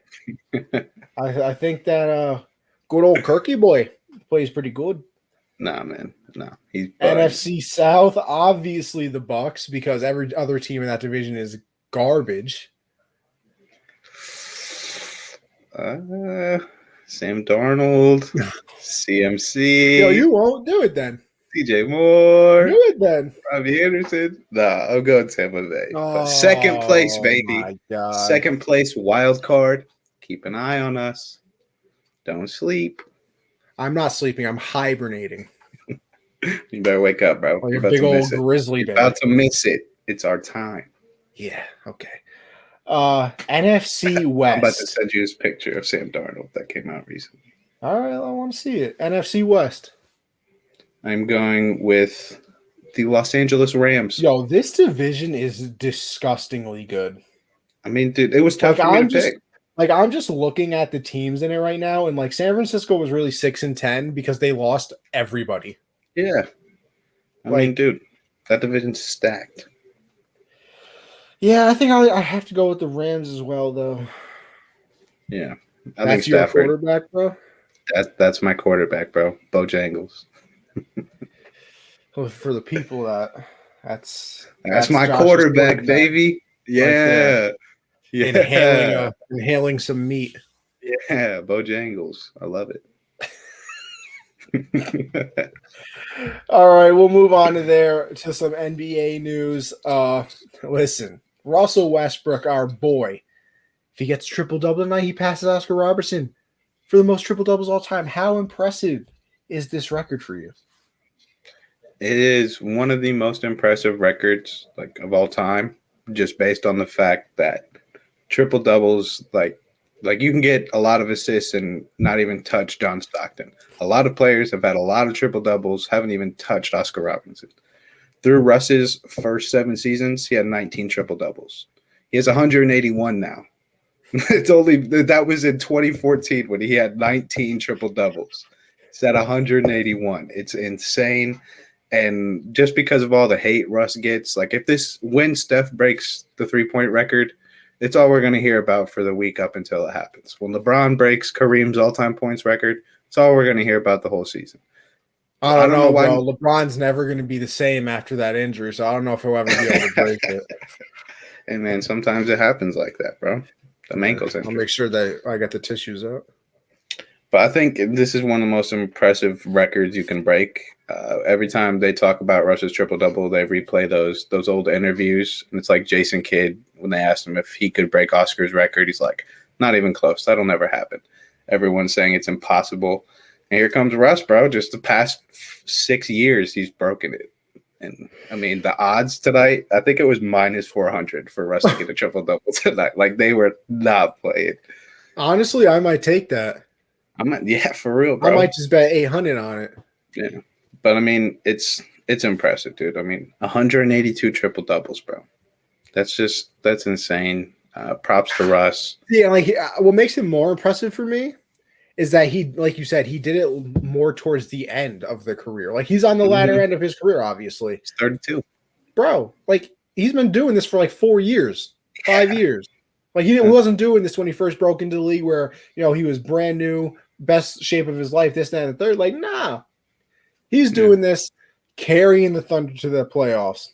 I think that good old Kirky boy plays pretty good. Nah, man. No. He's NFC South, obviously the Bucks, because every other team in that division is garbage. Sam Darnold, CMC. Yo, you won't do it then. DJ Moore. Do it then. Robbie Anderson. Nah, I'm going Tampa Bay. Second place, baby. My God. Second place, wild card. Keep an eye on us. Don't sleep. I'm not sleeping. I'm hibernating. You better wake up, bro. Like a big old grizzly bear. About to miss it. It's our time. Yeah, okay. NFC West. I'm about to send you this picture of Sam Darnold that came out recently. All right, I want to see it. NFC West. I'm going with the Los Angeles Rams. Yo, this division is disgustingly good. I mean, dude, it was tough for me to pick. I'm just looking at the teams in it right now, and San Francisco was really 6-10 because they lost everybody. Yeah. I mean, dude, that division's stacked. Yeah, I think I have to go with the Rams as well, though. Yeah. That's your quarterback, bro? That's my quarterback, bro. Bojangles. For the people that's my quarterback, baby. Yeah. Right, yeah. Inhaling some meat. Yeah, Bojangles. I love it. All right, we'll move on to some NBA news. Listen, Russell Westbrook, our boy, if he gets triple-double tonight, he passes Oscar Robertson for the most triple-doubles all time. How impressive is this record for you? It is one of the most impressive records of all time, just based on the fact that triple-doubles, you can get a lot of assists and not even touch John Stockton. A lot of players have had a lot of triple-doubles, haven't even touched Oscar Robertson. Through Russ's first 7 seasons, he had 19 triple-doubles. He has 181 now. That was in 2014 when he had 19 triple-doubles. He's at 181. It's insane. And just because of all the hate Russ gets, like when Steph breaks the 3-point record, it's all we're going to hear about for the week up until it happens. When LeBron breaks Kareem's all-time points record, it's all we're going to hear about the whole season. I don't know, bro. LeBron's never going to be the same after that injury, so I don't know if he'll ever be able to break it. And, man, sometimes it happens like that, bro. The ankle's injury. I'll make sure that I got the tissues out. But I think this is one of the most impressive records you can break. Every time they talk about Russ's triple-double, they replay those old interviews. And it's like Jason Kidd, when they asked him if he could break Oscar's record, he's like, not even close. That'll never happen. Everyone's saying it's impossible. And here comes Russ, bro. Just the past 6 years, he's broken it. And, I mean, the odds tonight, I think it was minus 400 for Russ to get a triple-double tonight. Like, they were not playing. Honestly, I might take that. Yeah, for real, bro. I might just bet 800 on it. Yeah. But, I mean, it's impressive, dude. I mean, 182 triple-doubles, bro. That's insane. Props to Russ. Yeah, like, what makes it more impressive for me is that he, like you said, he did it more towards the end of the career. Like, he's on the latter end of his career, obviously. He's 32. Bro, like, he's been doing this for, like, 4 years, 5 years. Like, he wasn't doing this when he first broke into the league where, you know, he was brand new, best shape of his life, this, that, and the third. Like, nah. He's doing this, carrying the Thunder to the playoffs.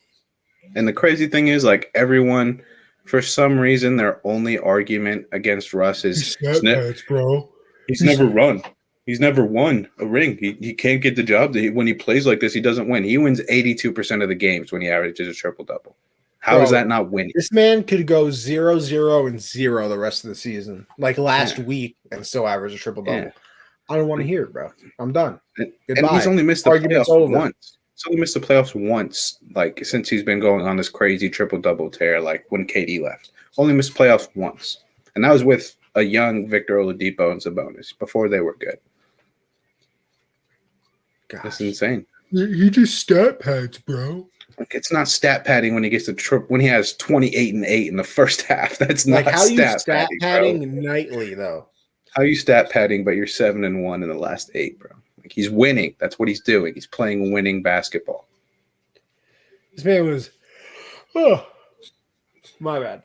And the crazy thing is, like, everyone, for some reason, their only argument against Russ is bro. He's never run. He's never won a ring. He can't get the job. When he plays like this, he doesn't win. He wins 82% of the games when he averages a triple-double. How is that not winning? This man could go 0-0-0 the rest of the season, like last week, and still average a triple-double. Yeah. I don't want to hear it, bro. I'm done. Goodbye. And he's only missed the playoffs once. He's only missed the playoffs once, like, since he's been going on this crazy triple-double tear, like when KD left. Only missed playoffs once. And that was with a young Victor Oladipo and Sabonis before they were good. Gosh. That's insane. He just stat pads, bro. Like, it's not stat padding when he gets when he has 28 and 8 in the first half. That's not like, how stat padding nightly, though. How you stat padding, but you're 7-1 in the last 8, bro. Like, he's winning. That's what he's doing. He's playing winning basketball. This man was, my bad.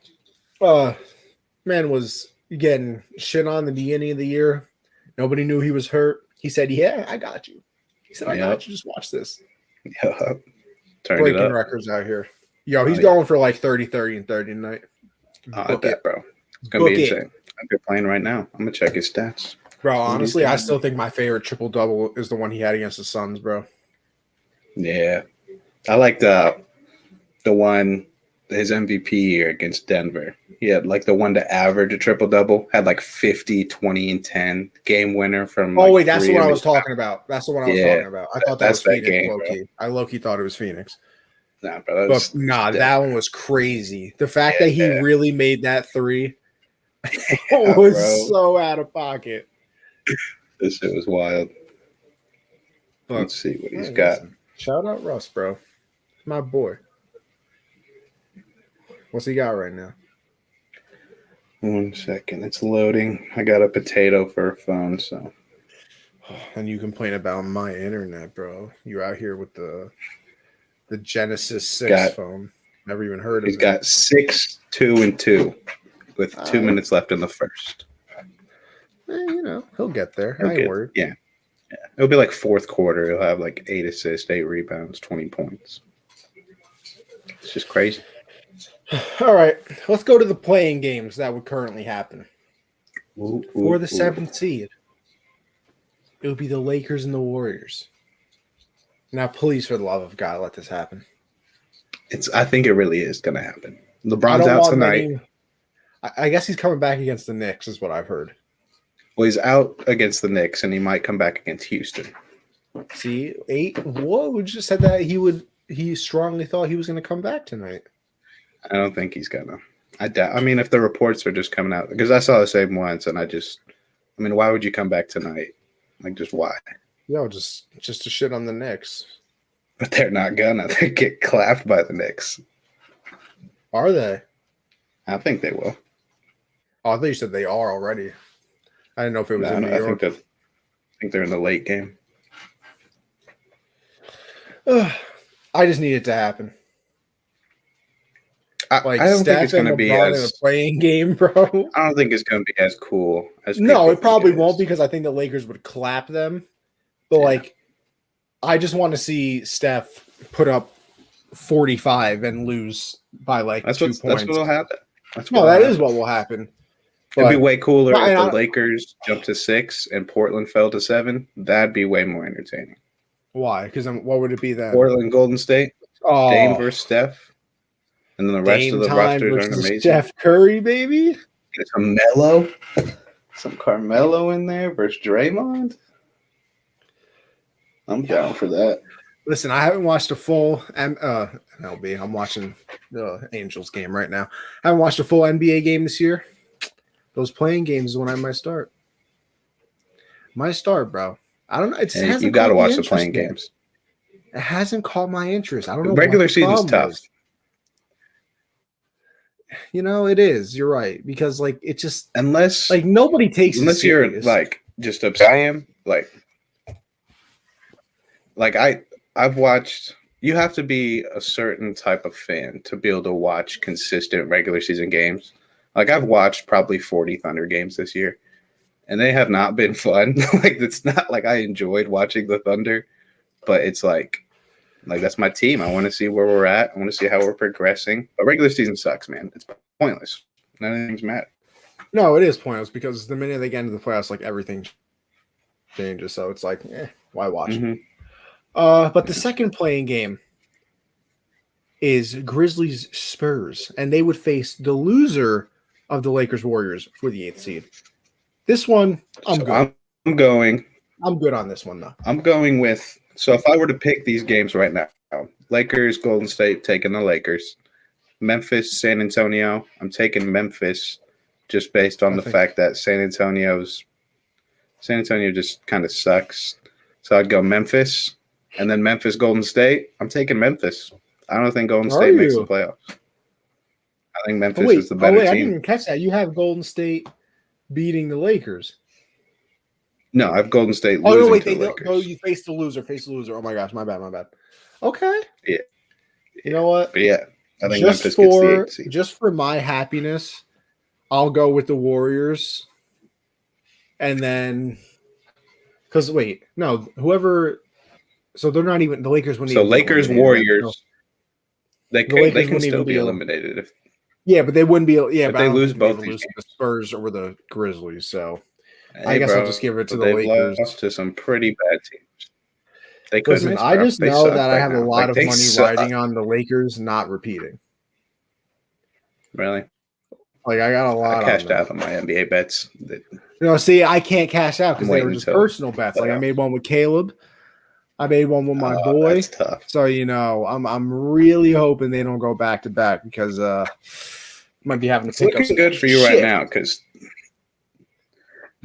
Man was getting shit on the beginning of the year. Nobody knew he was hurt. He said, "Yeah, I got you." He said, "I got you. Just watch this." Yep. Breaking records out here. Yo, he's going for like 30, 30, and 30 tonight. Book it, bro. It's gonna be insane. I'm playing right now. I'm gonna check his stats. Bro, honestly, I still think my favorite triple-double is the one he had against the Suns, bro. Yeah. I like the one, his MVP year against Denver. He had like the one to average a triple-double, had like 50, 20, and 10. Game winner from wait, that's the one I was talking about. That's the one I was talking about. I thought that was Phoenix, low-key. I low-key thought it was Phoenix. Nah, bro. That one was crazy. The fact that he really made that three was so out of pocket. This shit was wild. But, let's see what he's got. Shout out Russ, bro. My boy. What's he got right now? 1 second. It's loading. I got a potato for a phone, so. And you complain about my internet, bro. You out here with the Genesis 6 phone. Never even heard of it. He's got 6, 2, and 2 with 2 minutes left in the first. He'll get there. I ain't worried. Yeah. It'll be like fourth quarter. He'll have like 8 assists, 8 rebounds, 20 points. It's just crazy. All right. Let's go to the playing games that would currently happen. For the 7th seed, it would be the Lakers and the Warriors. Now, please, for the love of God, let this happen. I think it really is going to happen. LeBron's out tonight. I guess he's coming back against the Knicks, is what I've heard. Well, he's out against the Knicks, and he might come back against Houston. See, 8. What? We just said that he strongly thought he was going to come back tonight. I don't think he's going to. I mean, if the reports are just coming out, because I saw the same once, and why would you come back tonight? Like, just why? No, just to shit on the Knicks. But they're not gonna. They get clapped by the Knicks. Are they? I think they will. Oh, I thought you said they are already. I didn't know if it was in New York. I think they're in the late game. I just need it to happen. I don't think it's going to be LeBron in a playing game, bro. I don't think it's going to be as cool as No, it probably it won't because I think the Lakers would clap them. But I just want to see Steph put up 45 and lose by 2 points. That's what will happen. That is what will happen. It'd be way cooler if the Lakers jumped to 6 and Portland fell to 7. That'd be way more entertaining. Why? Because what would it be then? Portland, Golden State, Dame versus Steph, and then the rest of the rosters aren't amazing. Steph Curry, baby. Get some Carmelo in there versus Draymond. I'm down for that. Listen, I haven't watched a full MLB. I'm watching the Angels game right now. I haven't watched a full NBA game this year. Those playing games is when I might start. Bro. I don't know. You got to watch the playing games. It hasn't caught my interest. I don't know. Regular season's tough. It is. You're right because it just unless nobody takes unless you're just upset. I am I've watched. You have to be a certain type of fan to be able to watch consistent regular season games. I've watched probably 40 Thunder games this year, and they have not been fun. It's not like I enjoyed watching the Thunder, but it's like that's my team. I want to see where we're at. I want to see how we're progressing. But regular season sucks, man. It's pointless. None of things matter. No, it is pointless because the minute they get into the playoffs, everything changes. So it's why watch? Mm-hmm. But the second playing game is Grizzlies Spurs, and they would face the loser of the Lakers Warriors for the 8th seed. This one, I'm good. I'm good on this one, though. I'm going with – so if I were to pick these games right now, Lakers, Golden State, taking the Lakers. Memphis, San Antonio, I'm taking Memphis just based on the fact that San Antonio just kind of sucks. So I'd go Memphis. And then Memphis, Golden State, I'm taking Memphis. I don't think Golden State makes the playoffs. I think Memphis is the better team. I didn't even catch that. You have Golden State beating the Lakers. No, I have Golden State losing to the Lakers. Oh, you face the loser. Oh, my gosh. My bad. Okay. Yeah. You know what? But yeah, I think Memphis gets the 8th seed. Just for my happiness, I'll go with the Warriors. And then – because, whoever – so they're not even – the Lakers wouldn't even – So Lakers, Warriors, they can still be eliminated. But they wouldn't be – but they lose both these games. The Spurs or the Grizzlies, so – I guess I'll just give it to the Lakers. Lost to some pretty bad teams. They couldn't. Listen, I just know that I have a lot of money riding on the Lakers not repeating. Really? I got a lot. I cashed out on my NBA bets. See, I can't cash out because they were just personal bets. I made one with Caleb. I made one with my boy. That's tough. So I'm really hoping they don't go back to back because might be having to pick up. It's looking good for you right now because.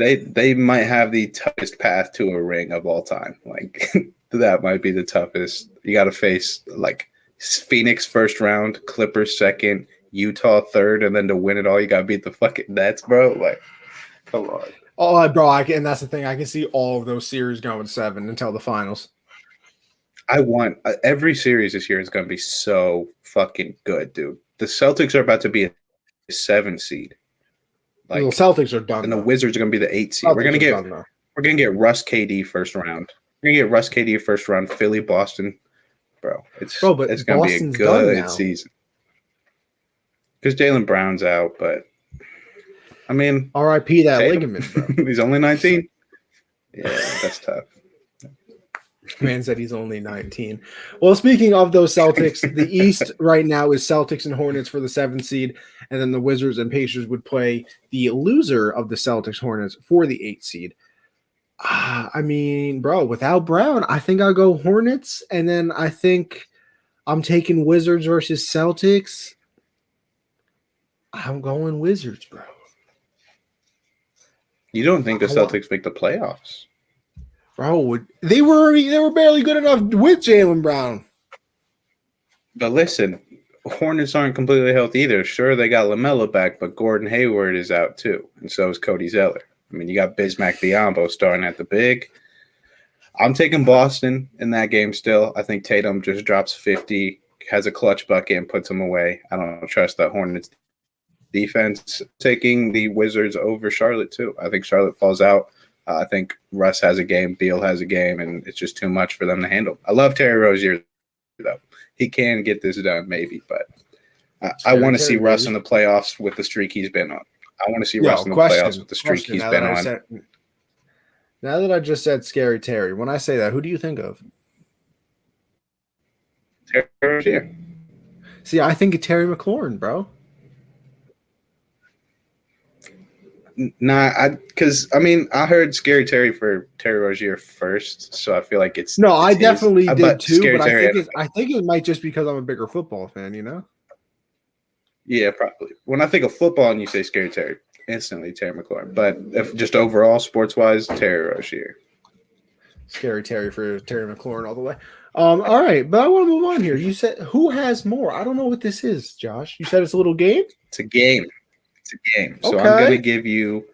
They might have the toughest path to a ring of all time. That might be the toughest. You got to face Phoenix first round, Clippers second, Utah third, and then to win it all, you got to beat the fucking Nets, bro. Come on. Oh, bro, and that's the thing. I can see all of those series going 7 until the finals. I want every series this year is going to be so fucking good, dude. The Celtics are about to be a 7 seed. The Celtics are done, and the Wizards are going to be the 8 seed. We're gonna get Russ KD first round. We're gonna get Russ KD first round. Philly, Boston, bro. It's gonna be a good season because Jaylen Brown's out. But I mean, R.I.P. that ligament, bro. He's only 19. Yeah, that's tough. Man said he's only 19. Well, speaking of those Celtics, the East right now is Celtics and Hornets for the 7th seed, and then the Wizards and Pacers would play the loser of the Celtics Hornets for the 8th seed. I mean, bro, without Brown, I think I'll go Hornets, and then I think I'm taking Wizards versus Celtics. I'm going Wizards, bro. You don't think the Celtics make the playoffs? Bro, they were barely good enough with Jaylen Brown. But listen, Hornets aren't completely healthy either. Sure, they got LaMelo back, but Gordon Hayward is out too, and so is Cody Zeller. I mean, you got Bismack Biyombo starting at the big. I'm taking Boston in that game still. I think Tatum just drops 50, has a clutch bucket, and puts them away. I don't trust that Hornets defense. Taking the Wizards over Charlotte, too. I think Charlotte falls out. I think Russ has a game, Beal has a game, and it's just too much for them to handle. I love Terry Rozier, though. He can get this done, maybe, but I want to see Russ in the playoffs with the streak he's been on. I want to see Russ in the playoffs with the streak he's been on. Now that I just said Scary Terry, when I say that, who do you think of? Terry Rozier. See, I think of Terry McLaurin, bro. Nah, because I heard Scary Terry for Terry Rozier first, so I feel like it's no. I definitely did too, but I think it might just because I'm a bigger football fan, you know. Yeah, probably. When I think of football and you say Scary Terry, instantly Terry McLaurin. But if just overall, sports-wise, Terry Rozier. Scary Terry for Terry McLaurin all the way. All right, but I want to move on here. You said who has more? I don't know what this is, Josh. You said it's a little game? It's a game. So okay. I'm going to give you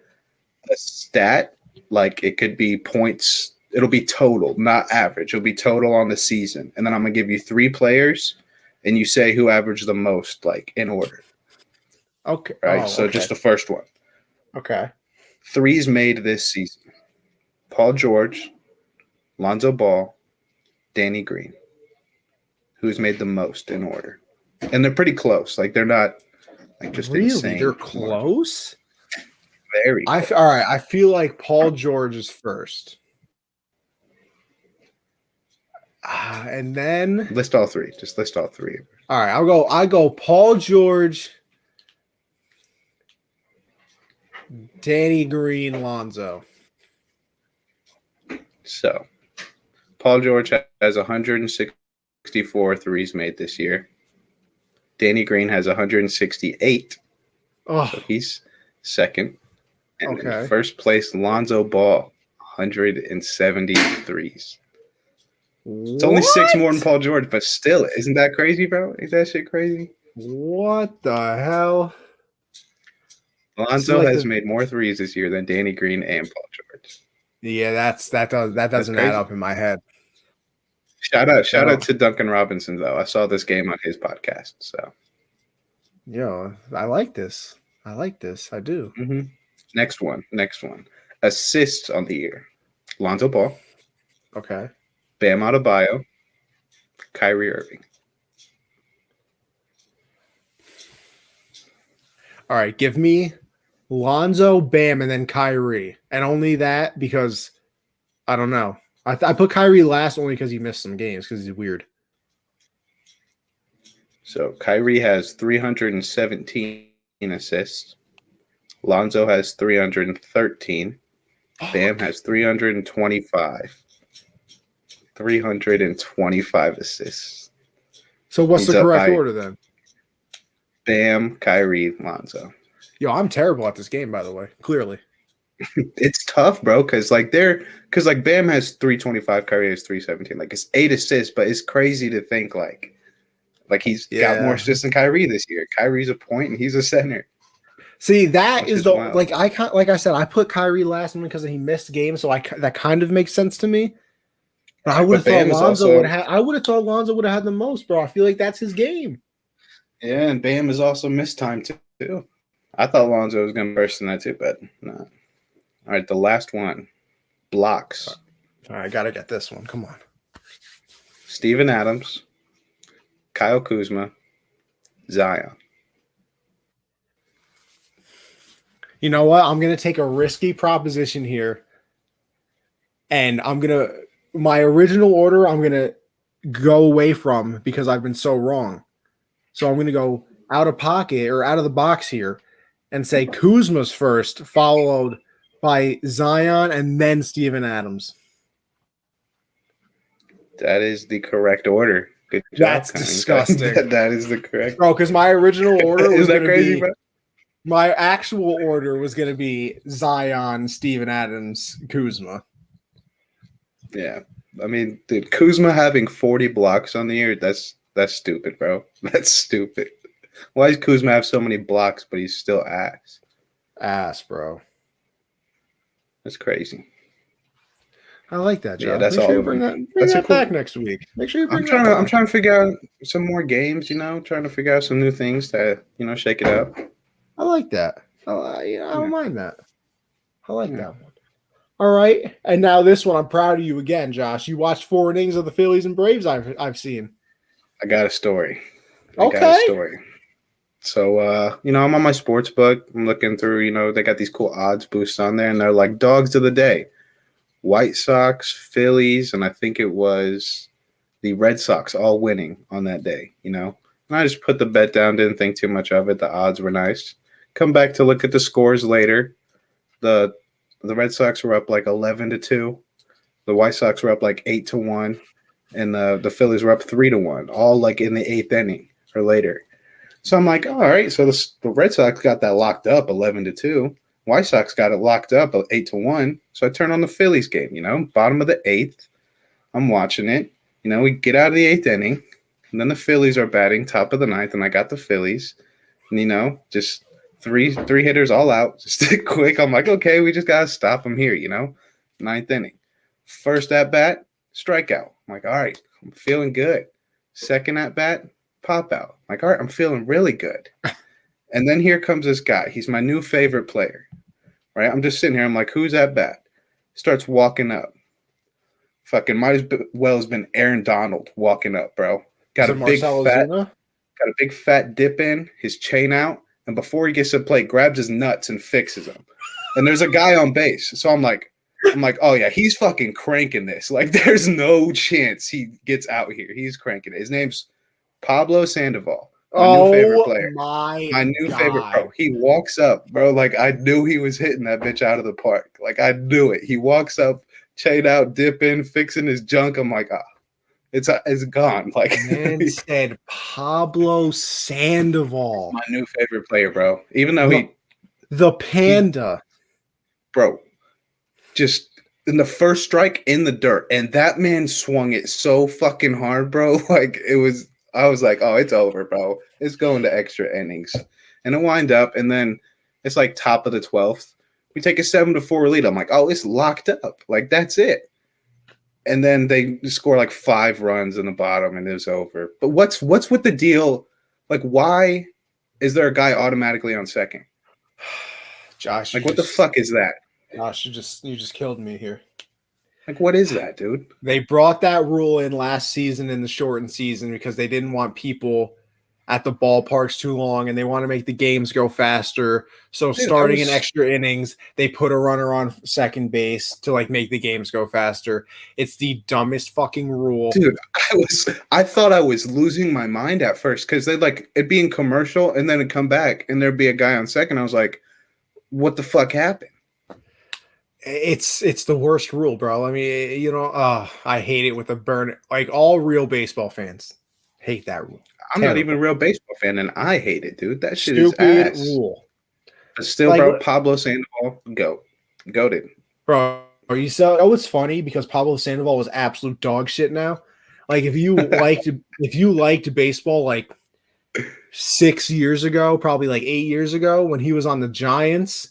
a stat. Like it could be points. It'll be total, not average. It'll be total on the season. And then I'm going to give you 3 players, and you say who averaged the most, like in order. Okay. Right? So just the first one. Okay. 3s made this season. Paul George, Lonzo Ball, Danny Green. Who's made the most in order? And they're pretty close. Like they're not like just really? Insane. They're close? Very close. All right. I feel like Paul George is first. And then list all 3. Just list all 3. All right, I go Paul George, Danny Green, Lonzo. So, Paul George has 164 threes made this year. Danny Green has 168. Oh, so he's second. And okay. in first place, Lonzo Ball, 173s. It's only 6 more than Paul George, but still, isn't that crazy, bro? Ain't that shit crazy? What the hell? Lonzo has made more threes this year than Danny Green and Paul George. Yeah, that doesn't add up in my head. Shout out to Duncan Robinson though. I saw this game on his podcast. So, I like this. I do. Mm-hmm. Next one. Assists on the year. Lonzo Ball. Okay. Bam Adebayo. Kyrie Irving. All right, give me Lonzo, Bam, and then Kyrie. And only that because, I don't know. I put Kyrie last only because he missed some games because he's weird. So Kyrie has 317 assists. Lonzo has 313. Bam has 325. 325 assists. So what's the correct order then? Bam, Kyrie, Lonzo. Yo, I'm terrible at this game, by the way. Clearly. It's tough, bro, because Bam has 325, Kyrie has 317. Like it's 8 assists, but it's crazy to think like he's got more assists than Kyrie this year. Kyrie's a point and he's a center. See, that is wild. Like I said, I put Kyrie last one because he missed games, so that kind of makes sense to me. But I would have thought Lonzo would have had the most, bro. I feel like that's his game. Yeah, and Bam has also missed time too. I thought Lonzo was going to burst in that too, but no. All right, the last one. Blocks. All right, I got to get this one. Come on. Steven Adams, Kyle Kuzma, Zion. You know what? I'm going to take a risky proposition here. And my original order, I'm going to go away from because I've been so wrong. So I'm going to go out of pocket or out of the box here and say Kuzma's first, followed by Zion and then Steven Adams. That is the correct order. Good job. That's disgusting. That is the correct. Bro, because my original order was that crazy, bro? My actual order was going to be Zion, Steven Adams, Kuzma. Yeah. I mean, dude, Kuzma having 40 blocks on the year, that's stupid, bro. That's stupid. Why does Kuzma have so many blocks, but he's still ass? Ass, bro. That's crazy. I like that, Josh. Yeah, that's Make all sure you of bring them. that back next week. Make sure you bring that I'm back. trying to figure out some more games. Trying to figure out some new things to shake it up. I like that. I don't mind that. I like that one. All right, and now this one, I'm proud of you again, Josh. You watched 4 innings of the Phillies and Braves. I've seen. I got a story. Okay. So, I'm on my sports book. I'm looking through. They got these cool odds boosts on there, and they're like dogs of the day: White Sox, Phillies, and I think it was the Red Sox all winning on that day. And I just put the bet down. Didn't think too much of it. The odds were nice. Come back to look at the scores later. The Red Sox were up like 11-2. The White Sox were up like 8-1, and the Phillies were up 3-1, all like in the 8th inning or later. So I'm like, all right. So the Red Sox got that locked up 11-2. White Sox got it locked up 8-1. So I turn on the Phillies game. Bottom of the 8th. I'm watching it. We get out of the 8th inning, and then the Phillies are batting top of the 9th, and I got the Phillies. And just three hitters all out, just quick. I'm like, okay, we just gotta stop them here. 9th inning, first at bat, strikeout. I'm like, all right, I'm feeling good. Second at bat, pop out. I'm like, all right, I'm feeling really good. And then here comes this guy. He's my new favorite player. Right? I'm just sitting here. I'm like, who's at bat? Starts walking up. Fucking might as well has been Aaron Donald walking up, bro. Got a big fat dip in, his chain out, and before he gets to the plate, grabs his nuts and fixes them. And there's a guy on base. So I'm like, oh yeah, he's fucking cranking this. Like, there's no chance he gets out here. He's cranking it. His name's Pablo Sandoval. My new favorite player. My new favorite pro. He walks up, bro. Like, I knew he was hitting that bitch out of the park. Like, I knew it. He walks up, chain out, dip in, fixing his junk. I'm like, it's gone. Like, man said Pablo Sandoval. My new favorite player, bro. Even though the panda. Bro, just in the first strike in the dirt. And that man swung it so fucking hard, bro. Like, I was like, oh, it's over, bro. It's going to extra innings. And it wind up, and then it's like top of the 12th. We take a 7-4 lead. I'm like, oh, it's locked up. Like, that's it. And then they score like 5 runs in the bottom, and it was over. But what's with the deal? Like, why is there a guy automatically on second? Josh, like, what the fuck is that? Josh, you just killed me here. Like, what is that, dude? They brought that rule in last season in the shortened season because they didn't want people at the ballparks too long, and they want to make the games go faster. So starting in extra innings, they put a runner on second base to like make the games go faster. It's the dumbest fucking rule. Dude, I thought I was losing my mind at first because they'd like it'd be in commercial and then it'd come back and there'd be a guy on second. I was like, what the fuck happened? It's the worst rule, bro. I mean, I hate it with a burn. Like, all real baseball fans hate that rule. I'm not even a real baseball fan, and I hate it, dude. That shit Stupid is ass. Rule. But still, like, bro, Pablo Sandoval, goated. Bro, it's funny because Pablo Sandoval was absolute dog shit now. Like, if you liked baseball like 6 years ago, probably like 8 years ago when he was on the Giants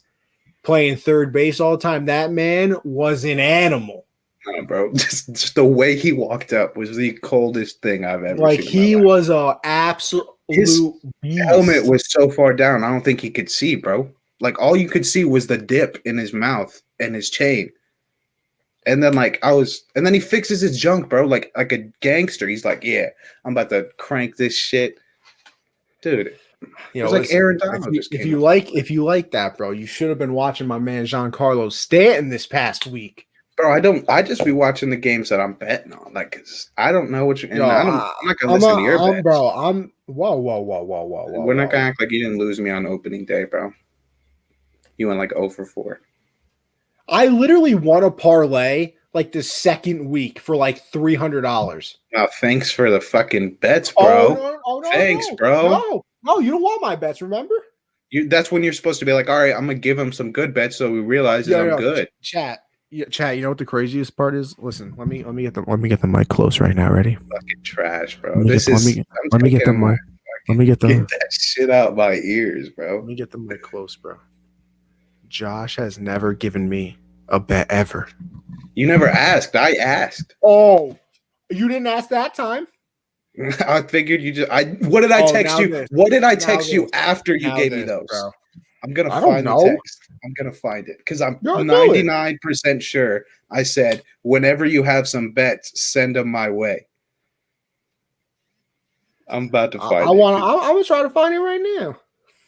playing third base all the time, that man was an animal. No, bro, just the way he walked up was the coldest thing I've ever seen. Like, he was an absolute beast. Helmet was so far down, I don't think he could see, bro. Like, all you could see was the dip in his mouth and his chain. And then and then he fixes his junk, bro, like a gangster. He's like, yeah, I'm about to crank this shit. Dude, it was like Aaron Donald. If you like that, bro, you should have been watching my man Giancarlo Stanton this past week. Bro, I just be watching the games that I'm betting on. Like, 'cause I don't know what you're. I'm not gonna listen to your bets, bro. Whoa. We're not gonna act like you didn't lose me on opening day, bro. You went like 0 for 4. I literally won a parlay like the second week for like $300. Oh, thanks for the fucking bets, bro. Thanks, bro. No, you don't want my bets. Remember? That's when you're supposed to be like, all right, I'm gonna give him some good bets so we realize that I'm good. Chat. Yeah, chat. You know what the craziest part is? Listen, let me get the mic close right now. Ready? Fucking trash, bro. Let me get the mic. Let me get that shit out my ears, bro. Let me get the mic close, bro. Josh has never given me a bet ever. You never asked. I asked. Oh, you didn't ask that time? I figured you just. What did I text you? This. What did I text you after you gave me those? Bro. I'm gonna find the text. I'm gonna find it because I'm 99% sure I said whenever you have some bets, send them my way. I'm about to find it. I'm gonna try to find it right now.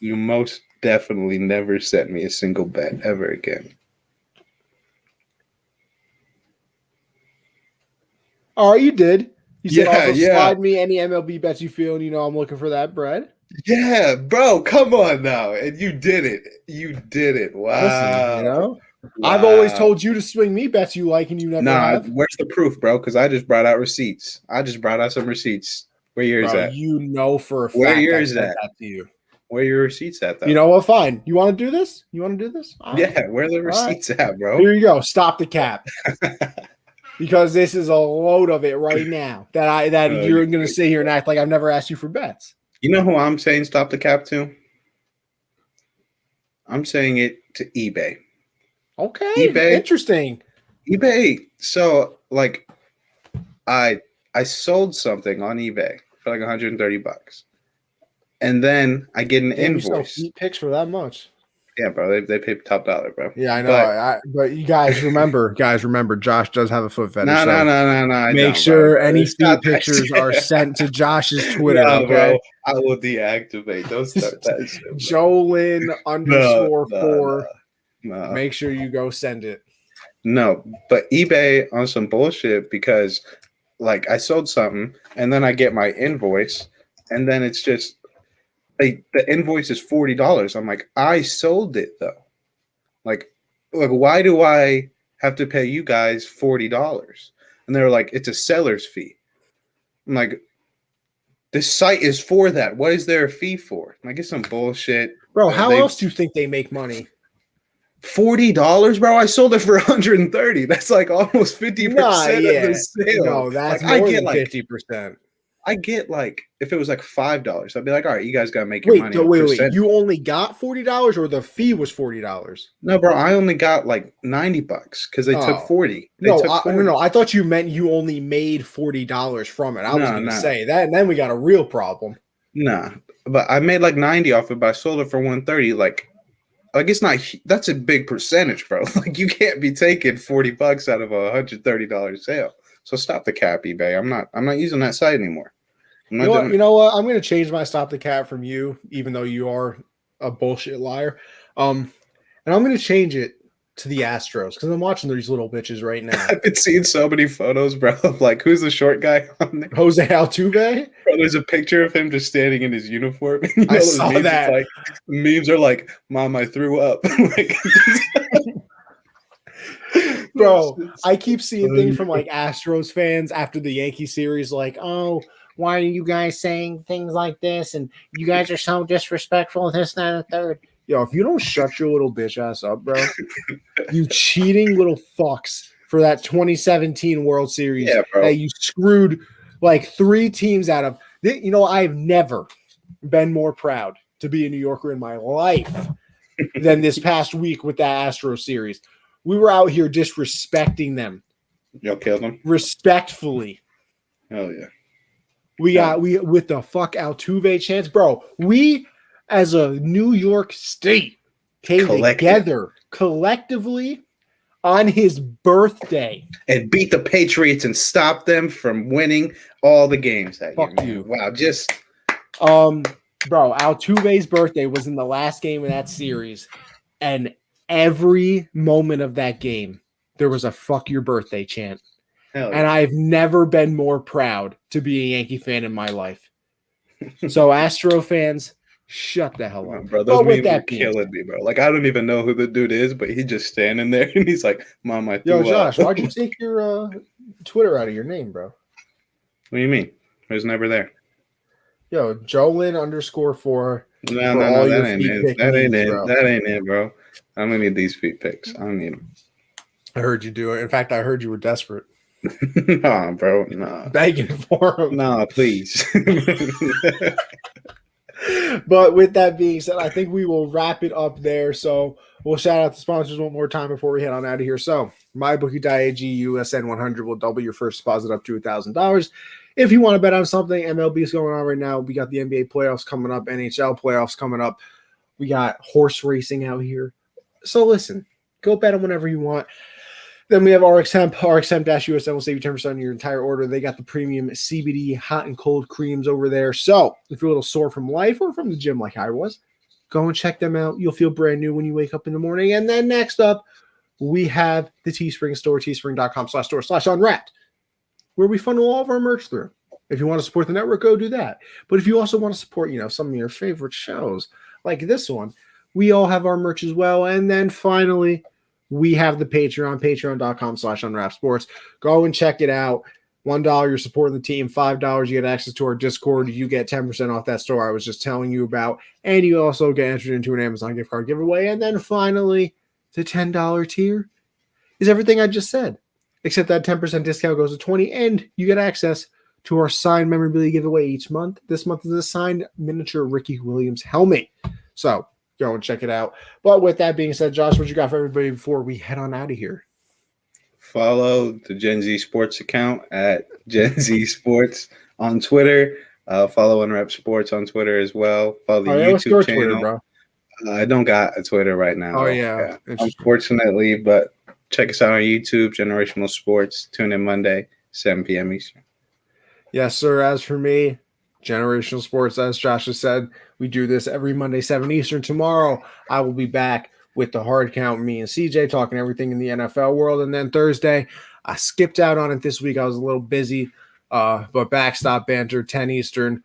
You most definitely never sent me a single bet ever again. All right, you did. You said also slide me any MLB bets you feel, and you know I'm looking for that bread. Yeah, bro, come on now. And you did it. You did it. Wow. Listen, you know? Wow. I've always told you to swing me bets you like, and you never have. Where's the proof, bro? Because I just brought out receipts. I just brought out some receipts. Where yours at? You know for a fact where yours at? That to you. Where your receipts at, though? You know what? Fine. You want to do this? Yeah, where are the receipts at, bro? Here you go. Stop the cap. Because this is a load of it right now that you're going to sit here and act like I've never asked you for bets. You know who I'm saying stop the cap to? I'm saying it to eBay. Okay. eBay. Interesting. eBay. So, like, I sold something on eBay for like $130. And then I get an invoice. You sell feet pics for that much. Yeah, bro. They pay top dollar, bro. Yeah, I know. But you guys remember, Josh does have a foot fetish. No. Make sure any feet pictures are sent to Josh's Twitter. No, okay, bro. I will deactivate. Don't start that shit. Jolin _4. No. Make sure you go send it. No, but eBay on some bullshit because, like, I sold something and then I get my invoice and then it's just. The invoice is $40. I'm like, I sold it though. Like, why do I have to pay you guys $40? And they're like, it's a seller's fee. I'm like, this site is for that. What is there a fee for? I'm like, it's some bullshit. Bro, how else do you think they make money? $40, bro. I sold it for $130. That's like almost 50% of the sale. No, that's more than 50%. I get like if it was like $5, I'd be like, all right, you guys gotta make your money. Wait. You only got $40 or the fee was $40? No, bro, I only got like $90 because they took 40. No, I thought you meant you only made $40 from it. I was gonna say that, and then we got a real problem. Nah, but I made like 90 off it, but I sold it for 130. Like it's not. That's a big percentage, bro. Like you can't be taking $40 out of a $130 sale. So stop the cap, eBay. I'm not using that site anymore. You know what? I'm going to change my stop the cap from you, even though you are a bullshit liar. And I'm going to change it to the Astros because I'm watching these little bitches right now. I've been seeing so many photos, bro. Of like, who's the short guy on there? Jose Altuve? Bro, there's a picture of him just standing in his uniform. I saw memes, that. Like, memes are like, Mom, I threw up. Like, bro, I keep seeing things from like Astros fans after the Yankee series, like, oh, why are you guys saying things like this? And you guys are so disrespectful, this, that, and the third. Yo, if you don't shut your little bitch ass up, bro, you cheating little fucks for that 2017 World Series that you screwed like 3 teams out of. You know, I've never been more proud to be a New Yorker in my life than this past week with that Astros series. We were out here disrespecting them. Y'all killed them? Respectfully. Hell yeah. We with the fuck Altuve chance, bro. We as a New York State came together collectively on his birthday and beat the Patriots and stop them from winning all the games that fuck year. You. Wow, just bro, Altuve's birthday was in the last game of that series, and every moment of that game there was a fuck your birthday chant. And I've never been more proud to be a Yankee fan in my life. So, Astro fans, shut the hell up. Bro, those memes are killing me, bro. Like, I don't even know who the dude is, but he's just standing there, and he's like, Mom, I threw up. Yo, Josh, why'd you take your Twitter out of your name, bro? What do you mean? It was never there. Yo, Jolin _4. No, that ain't it. That ain't it, bro. I'm going to need these feet pics. I don't need them. I heard you do it. In fact, I heard you were desperate. Nah, bro. Nah. Begging for him. Nah, please. But with that being said, I think we will wrap it up there. So we'll shout out the sponsors one more time before we head on out of here. So, MyBookie.ag USN 100 will double your first deposit up to $1,000. If you want to bet on something, MLB is going on right now. We got the NBA playoffs coming up, NHL playoffs coming up. We got horse racing out here. So listen, go bet them whenever you want. Then we have RxHemp. RxHemp-USN will save you 10% on your entire order. They got the premium CBD hot and cold creams over there. So if you're a little sore from life or from the gym like I was, go and check them out. You'll feel brand new when you wake up in the morning. And then next up, we have the Teespring Store, teespring.com/store/unwrapped, where we funnel all of our merch through. If you want to support the network, go do that. But if you also want to support, some of your favorite shows like this one, we all have our merch as well. And then finally, we have the Patreon, patreon.com/unwrappedsports. Go and check it out. $1, you're supporting the team. $5, you get access to our Discord. You get 10% off that store I was just telling you about. And you also get entered into an Amazon gift card giveaway. And then finally, the $10 tier is everything I just said, except that 10% discount goes to 20, and you get access to our signed memorabilia giveaway each month. This month is a signed miniature Ricky Williams helmet. So go and check it out. But with that being said, Josh, what you got for everybody before we head on out of here? Follow the Gen Z Sports account at Gen Z Sports on Twitter. Follow Unwrapped Sports on Twitter as well. Follow the YouTube channel. Twitter, bro? I don't got a Twitter right now. Oh, yeah. Unfortunately, but check us out on YouTube, Generational Sports. Tune in Monday, 7 p.m. Eastern. Yes, sir. As for me, Generational Sports, as Josh has said, we do this every Monday, 7 Eastern. Tomorrow, I will be back with the hard count, me and CJ talking everything in the NFL world. And then Thursday, I skipped out on it this week. I was a little busy, but backstop banter, 10 Eastern,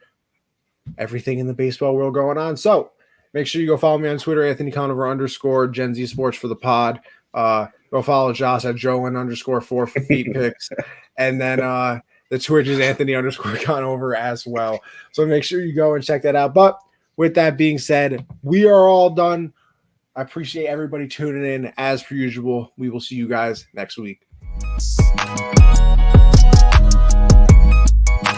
everything in the baseball world going on. So make sure you go follow me on Twitter, Anthony Conover _ Gen Z Sports for the pod. Go follow Josh at Joan _ 4 for feet picks. And then the Twitch is Anthony _ Conover as well. So make sure you go and check that out. But with that being said, we are all done. I appreciate everybody tuning in as per usual. We will see you guys next week.